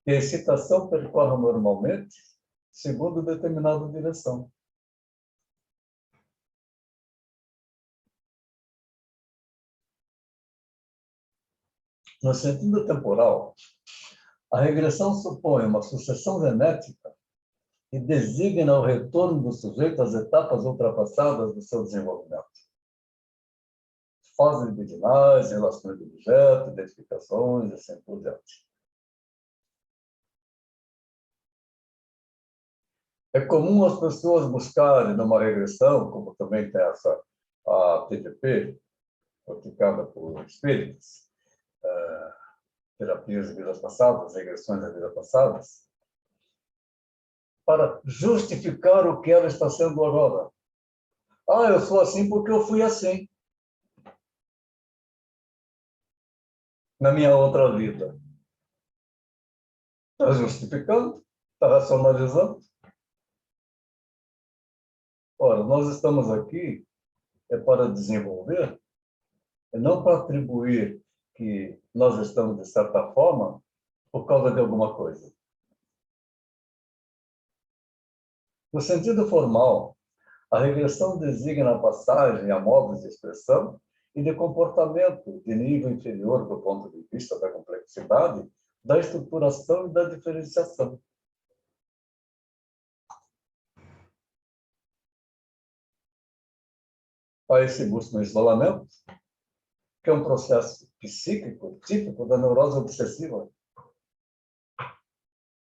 que a excitação percorre normalmente segundo determinada direção. No sentido temporal, a regressão supõe uma sucessão genética e designa o retorno do sujeito às etapas ultrapassadas do seu desenvolvimento. Fases libidinais, relações de objeto, identificações, e assim por diante. É comum as pessoas buscarem numa regressão, como também tem a TDP, praticada por espíritos, terapias de vidas passadas, regressões de vidas passadas, para justificar o que ela está sendo agora. Ah, eu sou assim porque eu fui assim na minha outra vida. Está justificando? Está racionalizando? Ora, nós estamos aqui para desenvolver, e não para atribuir que nós estamos, de certa forma, por causa de alguma coisa. No sentido formal, a regressão designa a passagem a modos de expressão e de comportamento de nível inferior do ponto de vista da complexidade, da estruturação e da diferenciação. Aí se busca um isolamento, que é um processo psíquico típico da neurose obsessiva.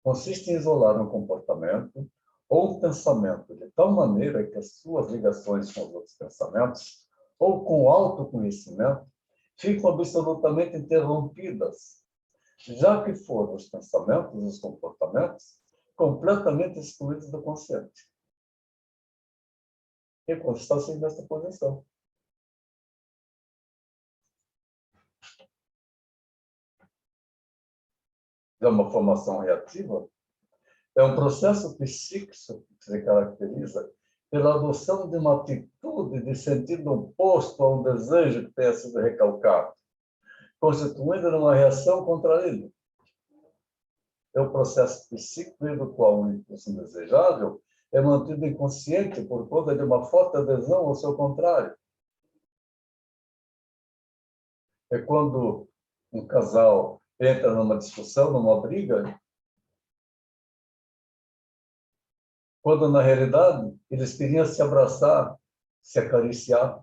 Consiste em isolar um comportamento ou um pensamento de tal maneira que as suas ligações com os outros pensamentos ou com o autoconhecimento ficam absolutamente interrompidas, já que foram os pensamentos e os comportamentos completamente excluídos do consciente. E quando está assim nessa posição. É uma formação reativa, é um processo psíquico que se caracteriza pela adoção de uma atitude de sentido oposto a um desejo que tenha sido recalcado, constituindo uma reação contra ele. É o processo psíquico pelo qual o impulso indesejável é mantido inconsciente por conta de uma forte adesão ao seu contrário. É quando um casal entra numa discussão, numa briga, quando, na realidade, eles queriam se abraçar, se acariciar.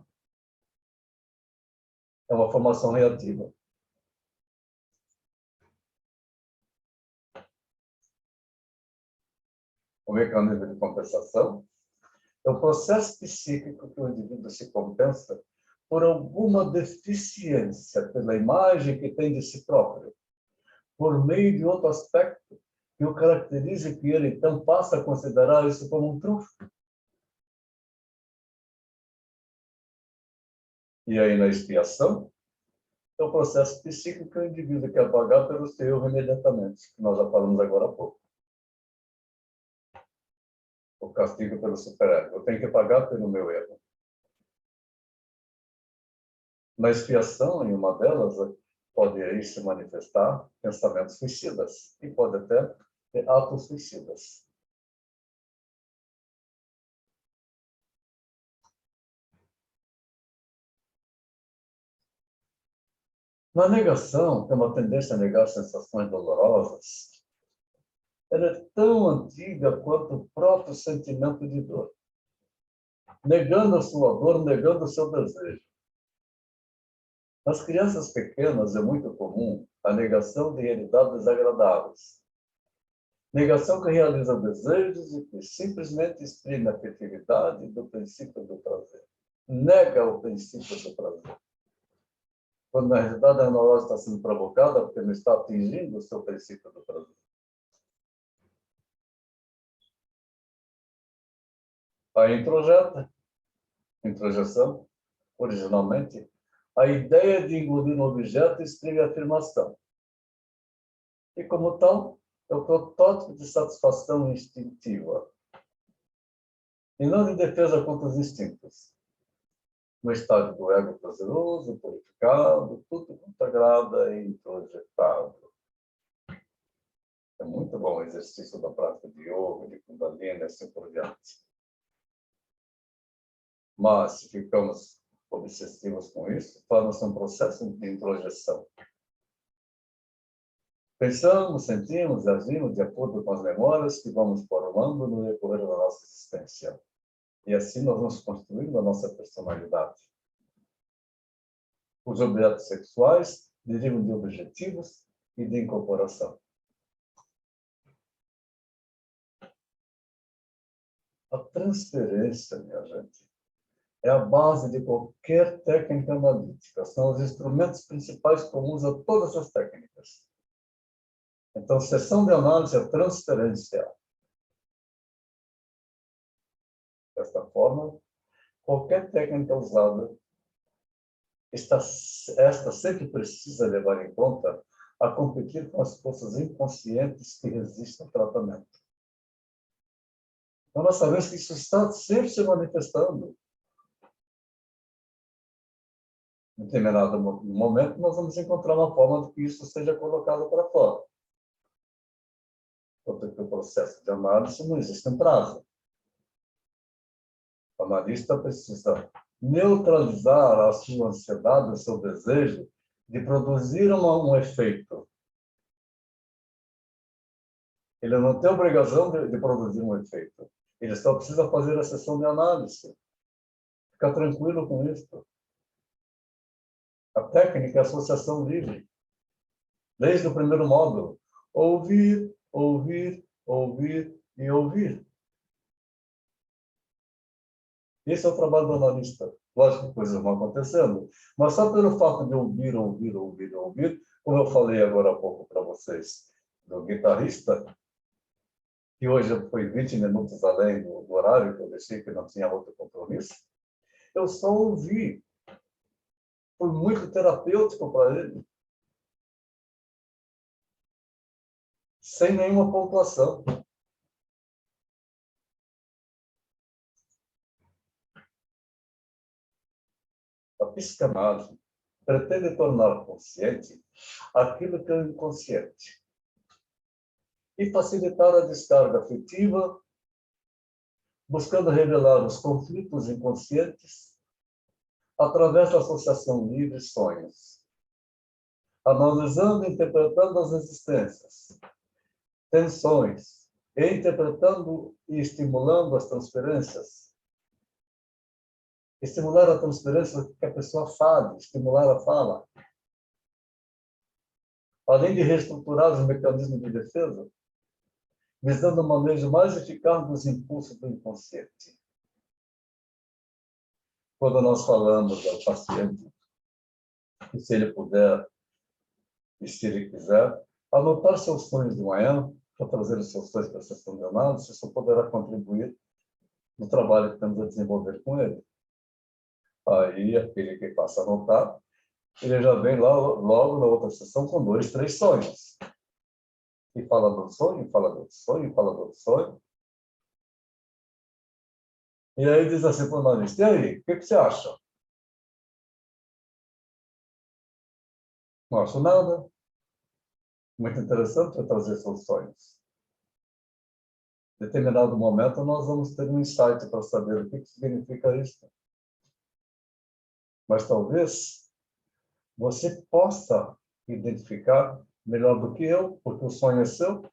É uma formação reativa. O mecanismo de compensação é o processo psíquico que o indivíduo se compensa por alguma deficiência pela imagem que tem de si próprio, por meio de outro aspecto que o caracteriza e que ele, então, passa a considerar isso como um trunfo. E aí, na expiação, é o processo psíquico que o indivíduo quer pagar pelo seu erro imediatamente, que nós já falamos agora há pouco. O castigo pelo superego. Eu tenho que pagar pelo meu erro. Na expiação, em uma delas, pode aí se manifestar pensamentos suicidas e pode até ter atos suicidas. Na negação, tem uma tendência a negar sensações dolorosas. Ela é tão antiga quanto o próprio sentimento de dor. negando a sua dor, negando o seu desejo. Nas crianças pequenas é muito comum a negação de realidades desagradáveis. Negação que realiza desejos e que simplesmente exprime a afetividade do princípio do prazer. Nega o princípio do prazer. Quando na realidade a neurose está sendo provocada porque não está atingindo o seu princípio do prazer. Aí introjeta, introjeção, originalmente, a ideia de engolir um objeto exprime a afirmação. E como tal, é o protótipo de satisfação instintiva. E não de defesa contra os instintos. No estágio do ego prazeroso, purificado, tudo consagrado e introjetado. É muito bom o exercício da prática de yoga, de kundalini, assim por diante. Mas, se ficamos obsessivos com isso, torna-se um processo de introjeção. Pensamos, sentimos e agimos de acordo com as memórias que vamos formando no decorrer da nossa existência. E assim nós vamos construindo a nossa personalidade. Os objetos sexuais derivam de objetivos e de incorporação. A transferência, minha gente, é a base de qualquer técnica analítica. São os instrumentos principais comuns a todas as técnicas. Então, sessão de análise é transferência. Desta forma, qualquer técnica usada, esta sempre precisa levar em conta a competir com as forças inconscientes que resistem ao tratamento. Então, nós sabemos que isso está sempre se manifestando. Em determinado momento, nós vamos encontrar uma forma de que isso seja colocado para fora. Porque o processo de análise não existe um prazo. O analista precisa neutralizar a sua ansiedade, o seu desejo de produzir um efeito. Ele não tem obrigação de produzir um efeito. Ele só precisa fazer a sessão de análise. Fica tranquilo com isso. A técnica é associação livre. Desde o primeiro módulo. Ouvir, ouvir, ouvir e ouvir. Esse é o trabalho do analista. Lógico que coisas vão acontecendo, mas só pelo fato de ouvir, ouvir, ouvir, ouvir, como eu falei agora há pouco para vocês, do guitarrista, que hoje foi 20 minutos além do horário que eu deixei, que não tinha outro compromisso, eu só ouvi. Foi muito terapêutico para ele. Sem nenhuma pontuação. A psicanálise pretende tornar consciente aquilo que é inconsciente e facilitar a descarga afetiva, buscando revelar os conflitos inconscientes através da associação livre sonhos, analisando e interpretando as existências, tensões, e interpretando e estimulando as transferências. Estimular a transferência que a pessoa fale, estimular a fala. Além de reestruturar os mecanismos de defesa, visando o manejo mais eficaz dos impulsos do inconsciente. Quando nós falamos ao paciente, que se ele puder, e se ele quiser, anotar seus sonhos de manhã, para trazer os seus sonhos para a sessão de análise, isso poderá contribuir no trabalho que estamos a desenvolver com ele. Aí, aquele que passa a anotar, ele já vem lá, logo na outra sessão com 2, 3 sonhos. E fala do sonho, fala do sonho, fala do sonho. E aí diz assim para o analista, e aí, o que você acha? Não acho nada. Muito interessante eu trazer seus sonhos. Em determinado momento, nós vamos ter um insight para saber o que significa isso. Mas talvez você possa identificar melhor do que eu, porque o sonho é seu.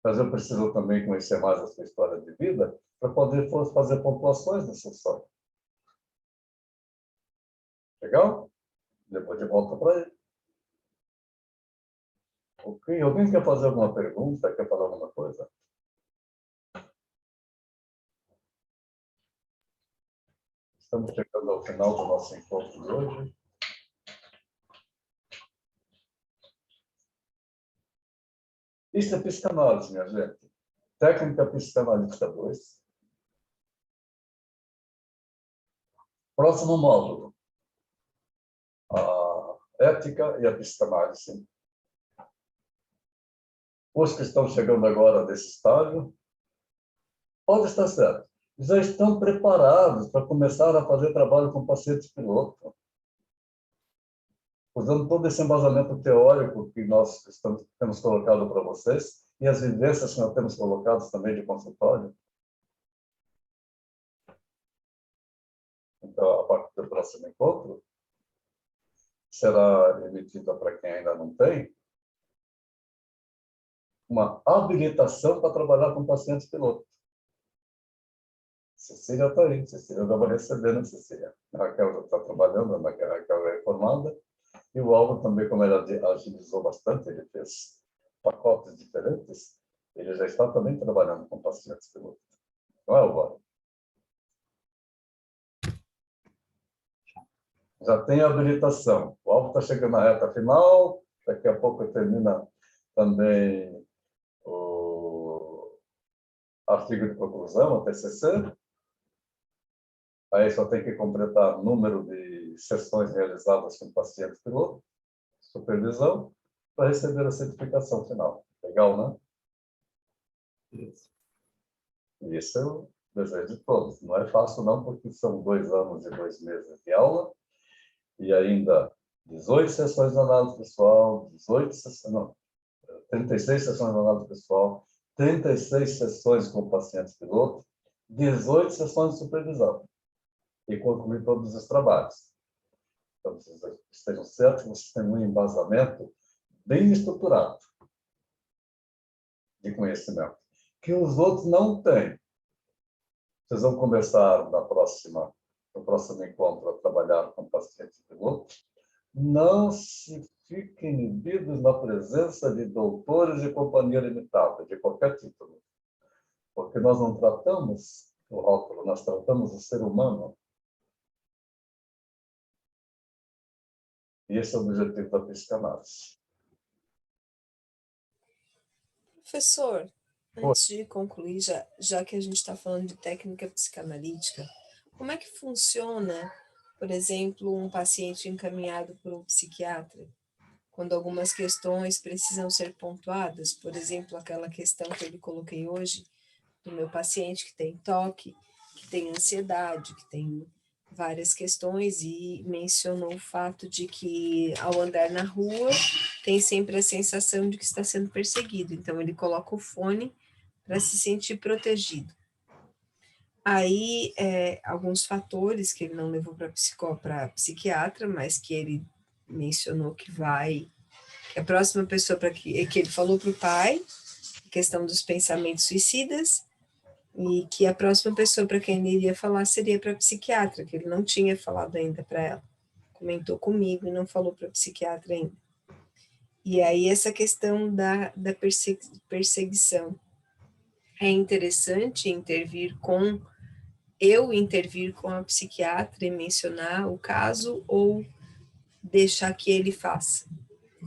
Mas eu preciso também conhecer mais a sua história de vida para poder fazer pontuações nessa história. Legal? Depois de volta para ele. Ok? Alguém quer fazer alguma pergunta? Quer falar alguma coisa? Estamos chegando ao final do nosso encontro de hoje. Isso é psicanálise, minha gente. Técnica psicanalítica 2. Próximo módulo. A ética e a psicanálise. Os que estão chegando agora desse estágio, pode estar certo, já estão preparados para começar a fazer trabalho com pacientes piloto, usando todo esse embasamento teórico que nós temos colocado para vocês e as vivências que nós temos colocado também de consultório. Então, a partir do próximo encontro, será emitida para quem ainda não tem uma habilitação para trabalhar com pacientes piloto. Cecília está aí, Cecília estava recebendo, Cecília. A Raquel já está trabalhando, a Raquel é formada. E o Álvaro também, como ele agilizou bastante, ele fez pacotes diferentes, ele já está também trabalhando com pacientes piloto. Não é, Álvaro? Já tem a habilitação. O Álvaro está chegando na reta final, daqui a pouco termina também o artigo de conclusão, a TCC. Aí só tem que completar o número de sessões realizadas com pacientes piloto, supervisão, para receber a certificação final. Legal, né? Isso. E esse é o desejo de todos. Não é fácil, não, porque são 2 anos e 2 meses de aula, e ainda 18 sessões de análise pessoal, 36 sessões de análise pessoal, 36 sessões com pacientes piloto, 18 sessões de supervisão. E concluir todos os trabalhos. Então, vocês estejam certos que vocês têm um embasamento bem estruturado de conhecimento, que os outros não têm. Vocês vão começar no próximo encontro a trabalhar com pacientes pilotos. Não se fiquem inibidos na presença de doutores de companhia limitada, de qualquer título. Porque nós não tratamos o rótulo, nós tratamos o ser humano. E esse é o objetivo da psicanálise. Professor, antes de concluir, já que a gente está falando de técnica psicanalítica, como é que funciona, por exemplo, um paciente encaminhado por um psiquiatra, quando algumas questões precisam ser pontuadas? Por exemplo, aquela questão que eu coloquei hoje, do meu paciente que tem toque, que tem ansiedade, que tem várias questões, e mencionou o fato de que, ao andar na rua, tem sempre a sensação de que está sendo perseguido. Então, ele coloca o fone para se sentir protegido. Aí, alguns fatores que ele não levou para psiquiatra, mas que ele mencionou que a próxima pessoa que ele falou para o pai, a questão dos pensamentos suicidas, e que a próxima pessoa para quem ele iria falar seria para a psiquiatra, que ele não tinha falado ainda para ela. Comentou comigo e não falou para a psiquiatra ainda. E aí essa questão da perseguição. É interessante intervir com a psiquiatra e mencionar o caso, ou deixar que ele faça?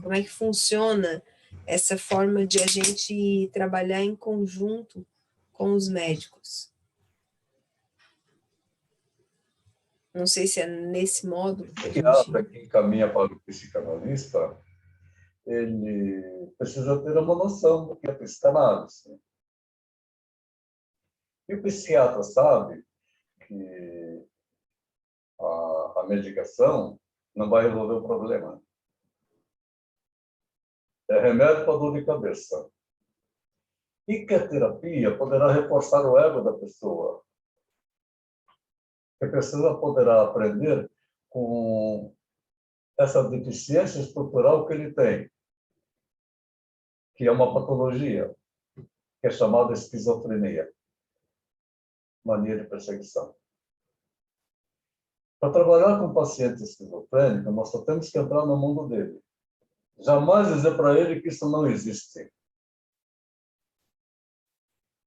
Como é que funciona essa forma de a gente trabalhar em conjunto com os médicos? Não sei se é nesse módulo que a gente... O psiquiatra que encaminha para o psicanalista, ele precisa ter uma noção do que é psicanálise. E o psiquiatra sabe que a medicação não vai resolver o problema. É remédio para dor de cabeça. E que a terapia poderá reforçar o ego da pessoa. A pessoa poderá aprender com essa deficiência estrutural que ele tem, que é uma patologia. que é chamada esquizofrenia, mania de perseguição. Para trabalhar com um paciente esquizofrênico, nós só temos que entrar no mundo dele. Jamais dizer para ele que isso não existe.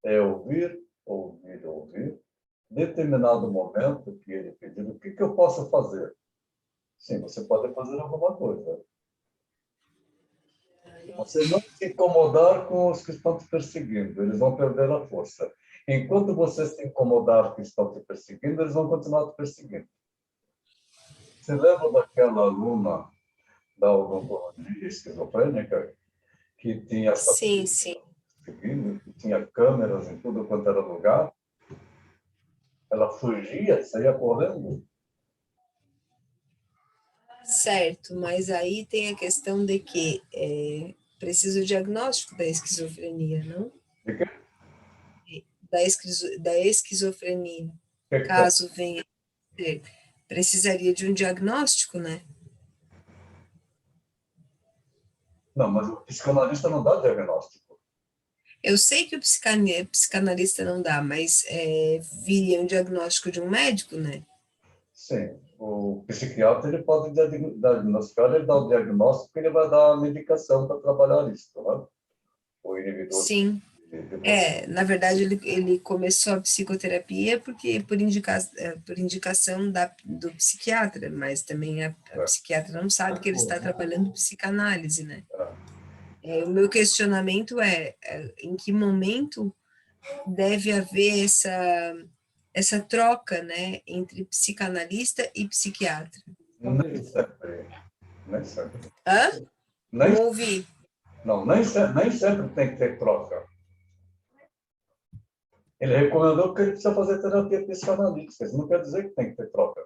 É ouvir, ouvir, ouvir. Determinado momento que ele pedir, o que eu posso fazer? Sim, você pode fazer alguma coisa. Você não se incomodar com os que estão te perseguindo, eles vão perder a força. Enquanto você se incomodar com os que estão te perseguindo, eles vão continuar te perseguindo. Você lembra daquela aluna da odontologia esquizofrênica que tinha essa Sim, sim. perseguindo, que tinha câmeras em tudo quanto era lugar? Ela fugia, saía correndo. Certo, mas aí tem a questão de que precisa o diagnóstico da esquizofrenia, não? De quê? Da esquizofrenia. Que Caso venha a ter, precisaria de um diagnóstico, né? Não, mas o psicanalista não dá diagnóstico. Eu sei que o psicanalista não dá, mas viria um diagnóstico de um médico, né? Sim, o psiquiatra ele pode diagnosticar, ele dá o diagnóstico, ele vai dar a medicação para trabalhar isso, né? O inibidor Sim. Na verdade, ele começou a psicoterapia porque por indicação do psiquiatra, mas também a psiquiatra não sabe que ele está trabalhando psicanálise, né? O meu questionamento em que momento deve haver essa troca, né, entre psicanalista e psiquiatra? Nem sempre. Nem sempre. Hã? Nem, Não ouvi. não, nem sempre tem que ter troca. Ele recomendou que ele precisa fazer terapia psicanalítica. Isso não quer dizer que tem que ter troca.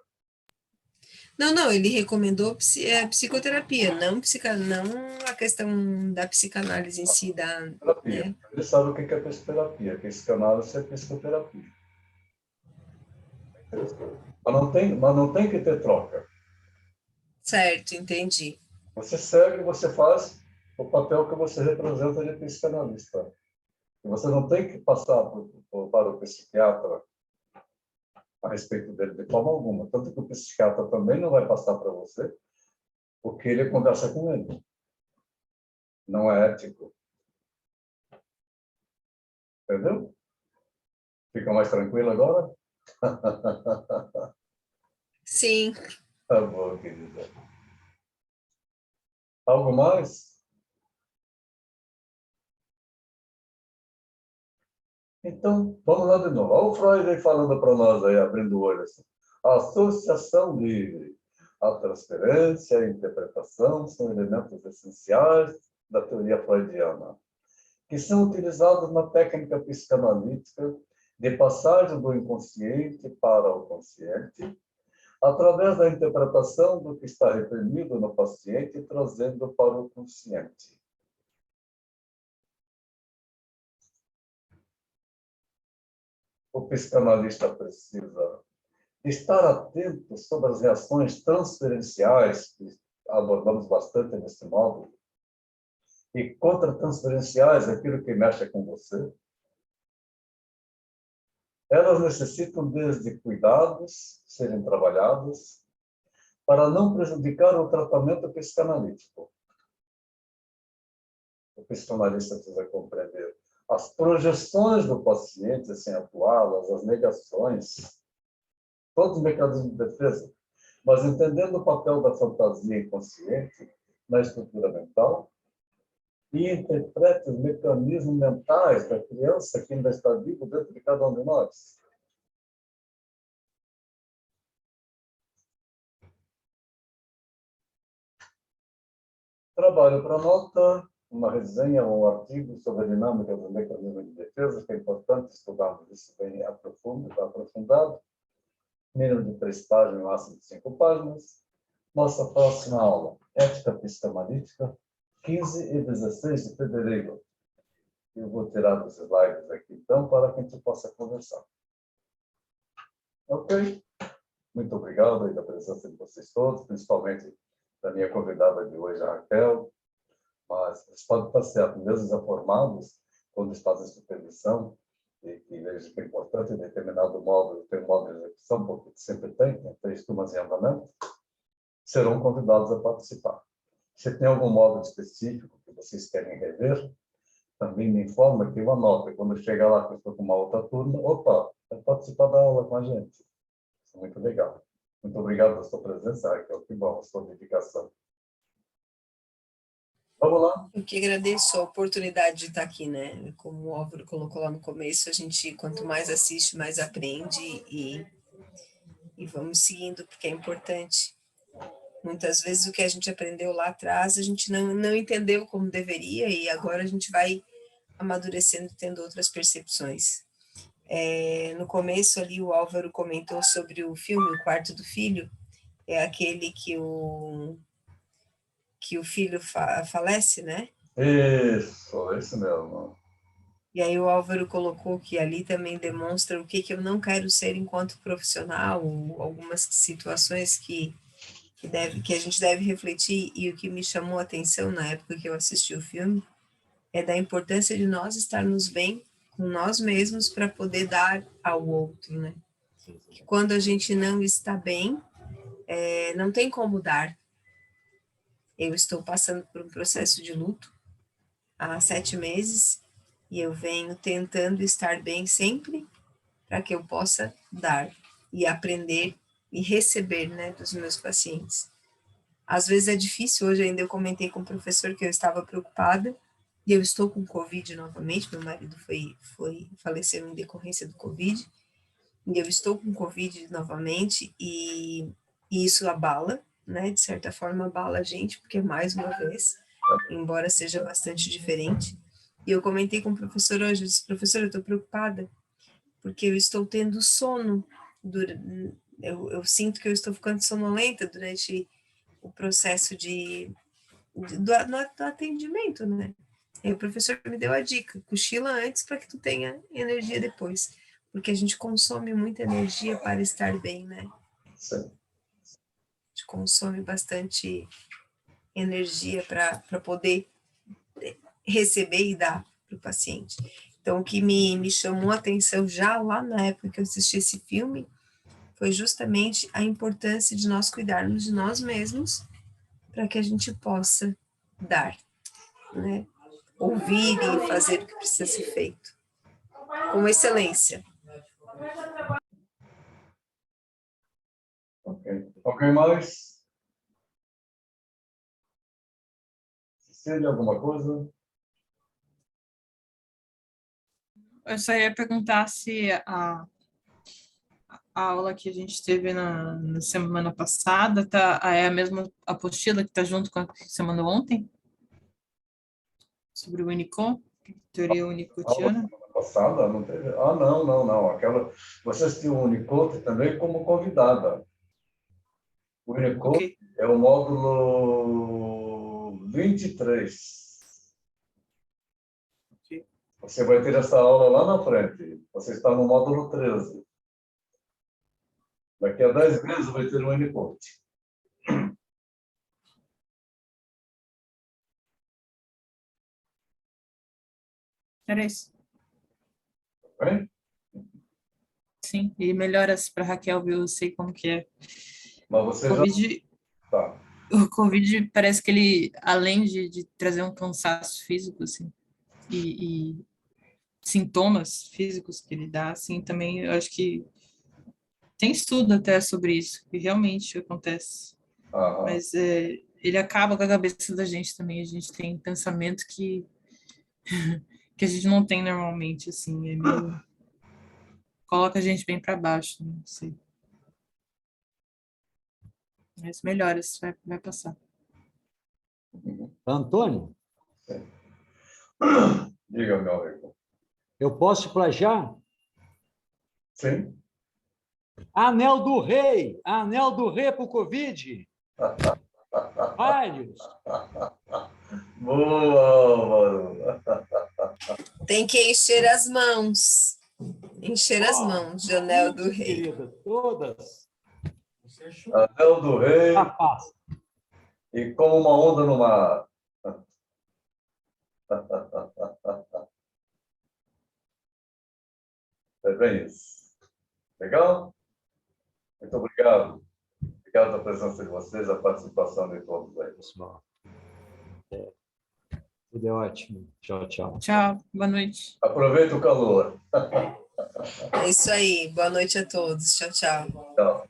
Não, ele recomendou psicoterapia, não a questão da psicanálise em si, Terapia. né? Ele sabe o que é psicoterapia. Psicanálise é psicoterapia. Mas não tem que ter troca. Certo, entendi. Você segue, você faz o papel que você representa de psicanalista. E você não tem que passar para o psiquiatra a respeito dele de forma alguma. Tanto que o psiquiatra também não vai passar para você, porque ele conversa com ele. Não é ético. Entendeu? Fica mais tranquilo agora? Sim. Tá bom, querida. Algo mais? Então, vamos lá de novo. Olha o Freud aí falando para nós aí, abrindo o olho assim. A associação livre, a transferência, a interpretação são elementos essenciais da teoria freudiana, que são utilizados na técnica psicanalítica de passagem do inconsciente para o consciente, através da interpretação do que está reprimido no paciente, trazendo para o consciente. O psicanalista precisa estar atento sobre as reações transferenciais, que abordamos bastante nesse módulo, e contratransferenciais, aquilo que mexe com você. Elas necessitam desde cuidados serem trabalhados para não prejudicar o tratamento psicanalítico. O psicanalista precisa compreender as projeções do paciente sem atuá-las, as negações, todos os mecanismos de defesa, mas entendendo o papel da fantasia inconsciente na estrutura mental e interprete os mecanismos mentais da criança que ainda está vivo dentro de cada um de nós. Trabalho para nota, uma resenha ou um artigo sobre a dinâmica dos mecanismos de defesa, que é importante estudarmos isso bem aprofundado. Mínimo de 3 páginas, máximo de 5 páginas. Nossa próxima aula, Ética Psicanalítica, 15 e 16 de fevereiro. Eu vou tirar os slides aqui, então, para que a gente possa conversar. Ok? Muito obrigado pela presença de vocês todos, principalmente da minha convidada de hoje, a Raquel. Mas vocês podem estar certos, mesmo já formados, quando eles fazem supervisão, e vejo que é importante, em determinado módulo, tem um módulo de execução, porque sempre tem 3 turmas em andamento, serão convidados a participar. Se tem algum módulo específico que vocês querem rever, também me informa que eu anoto. Quando chegar lá, que eu estou com uma outra turma, opa, vai participar da aula com a gente. Isso é muito legal. Muito obrigado pela sua presença, Raquel. Que bom, a sua dedicação. Vamos lá. Eu que agradeço a oportunidade de estar aqui, né? Como o Álvaro colocou lá no começo, a gente, quanto mais assiste, mais aprende e vamos seguindo, porque é importante. Muitas vezes o que a gente aprendeu lá atrás, a gente não entendeu como deveria e agora a gente vai amadurecendo, tendo outras percepções. No começo ali, o Álvaro comentou sobre o filme O Quarto do Filho, é aquele que o filho falece, né? Isso, é isso mesmo. E aí o Álvaro colocou que ali também demonstra o que eu não quero ser enquanto profissional, ou algumas situações que a gente deve refletir, e o que me chamou a atenção na época que eu assisti o filme é da importância de nós estarmos bem com nós mesmos para poder dar ao outro, né? Que quando a gente não está bem, não tem como dar. Eu estou passando por um processo de luto há 7 meses e eu venho tentando estar bem sempre para que eu possa dar e aprender e receber, né, dos meus pacientes. Às vezes é difícil, hoje ainda eu comentei com o professor que eu estava preocupada, e eu estou com Covid novamente, meu marido faleceu em decorrência do Covid, e eu estou com Covid novamente, e isso abala, né, de certa forma abala a gente, porque mais uma vez, embora seja bastante diferente, e eu comentei com o professor hoje, eu disse, professor, eu estou preocupada, porque eu estou tendo sono, eu sinto que eu estou ficando sonolenta durante o processo do atendimento, né? E o professor me deu a dica, cochila antes para que tu tenha energia depois, porque a gente consome muita energia para estar bem, né? Sim. A gente consome bastante energia para poder receber e dar para o paciente. Então, o que me chamou a atenção já lá na época que eu assisti esse filme foi justamente a importância de nós cuidarmos de nós mesmos para que a gente possa dar, né? Ouvir e fazer o que precisa ser feito, com excelência. Ok. Alguém mais? Cecília, alguma coisa? Eu só ia perguntar se a aula que a gente teve na semana passada é a mesma apostila que está junto com a que você mandou ontem? Sobre o Unicom, teoria unicotiana? Passada? Não teve? Ah, não. Aquela, você assistiu o Unicode também como convidada. O Unicode Ok. é o módulo 23. Ok. Você vai ter essa aula lá na frente. Você está no módulo 13. Daqui a 10 meses vai ter o Unicode. Era isso. Bem? Sim, e melhoras para Raquel, viu? Eu sei como que é. Mas você Covid, já... Tá. o Covid parece que ele, além de trazer um cansaço físico, assim, e sintomas físicos que ele dá, assim, também eu acho que tem estudo até sobre isso, que realmente acontece. Aham. Mas ele acaba com a cabeça da gente também, a gente tem pensamento que a gente não tem normalmente, assim, é meio... coloca a gente bem para baixo, né? Não sei. Mas melhoras, vai passar. Antônio, Diga, meu amigo. eu posso te plagiar? Sim. Anel do Rei! Anel do Rei para o Covid! Vários! Boa, mano. Tem que encher as mãos. Encher as mãos de Anel do Todas, Rei. querida, todas. Anel do Rei Capaz. e como uma onda no mar. É bem isso. Legal? Muito obrigado. Obrigado pela presença de vocês, a participação de todos aí. Pessoal. Tudo é ótimo. Tchau, tchau. Tchau, boa noite. Aproveita o calor. É isso aí. Boa noite a todos. Tchau, tchau. Tchau.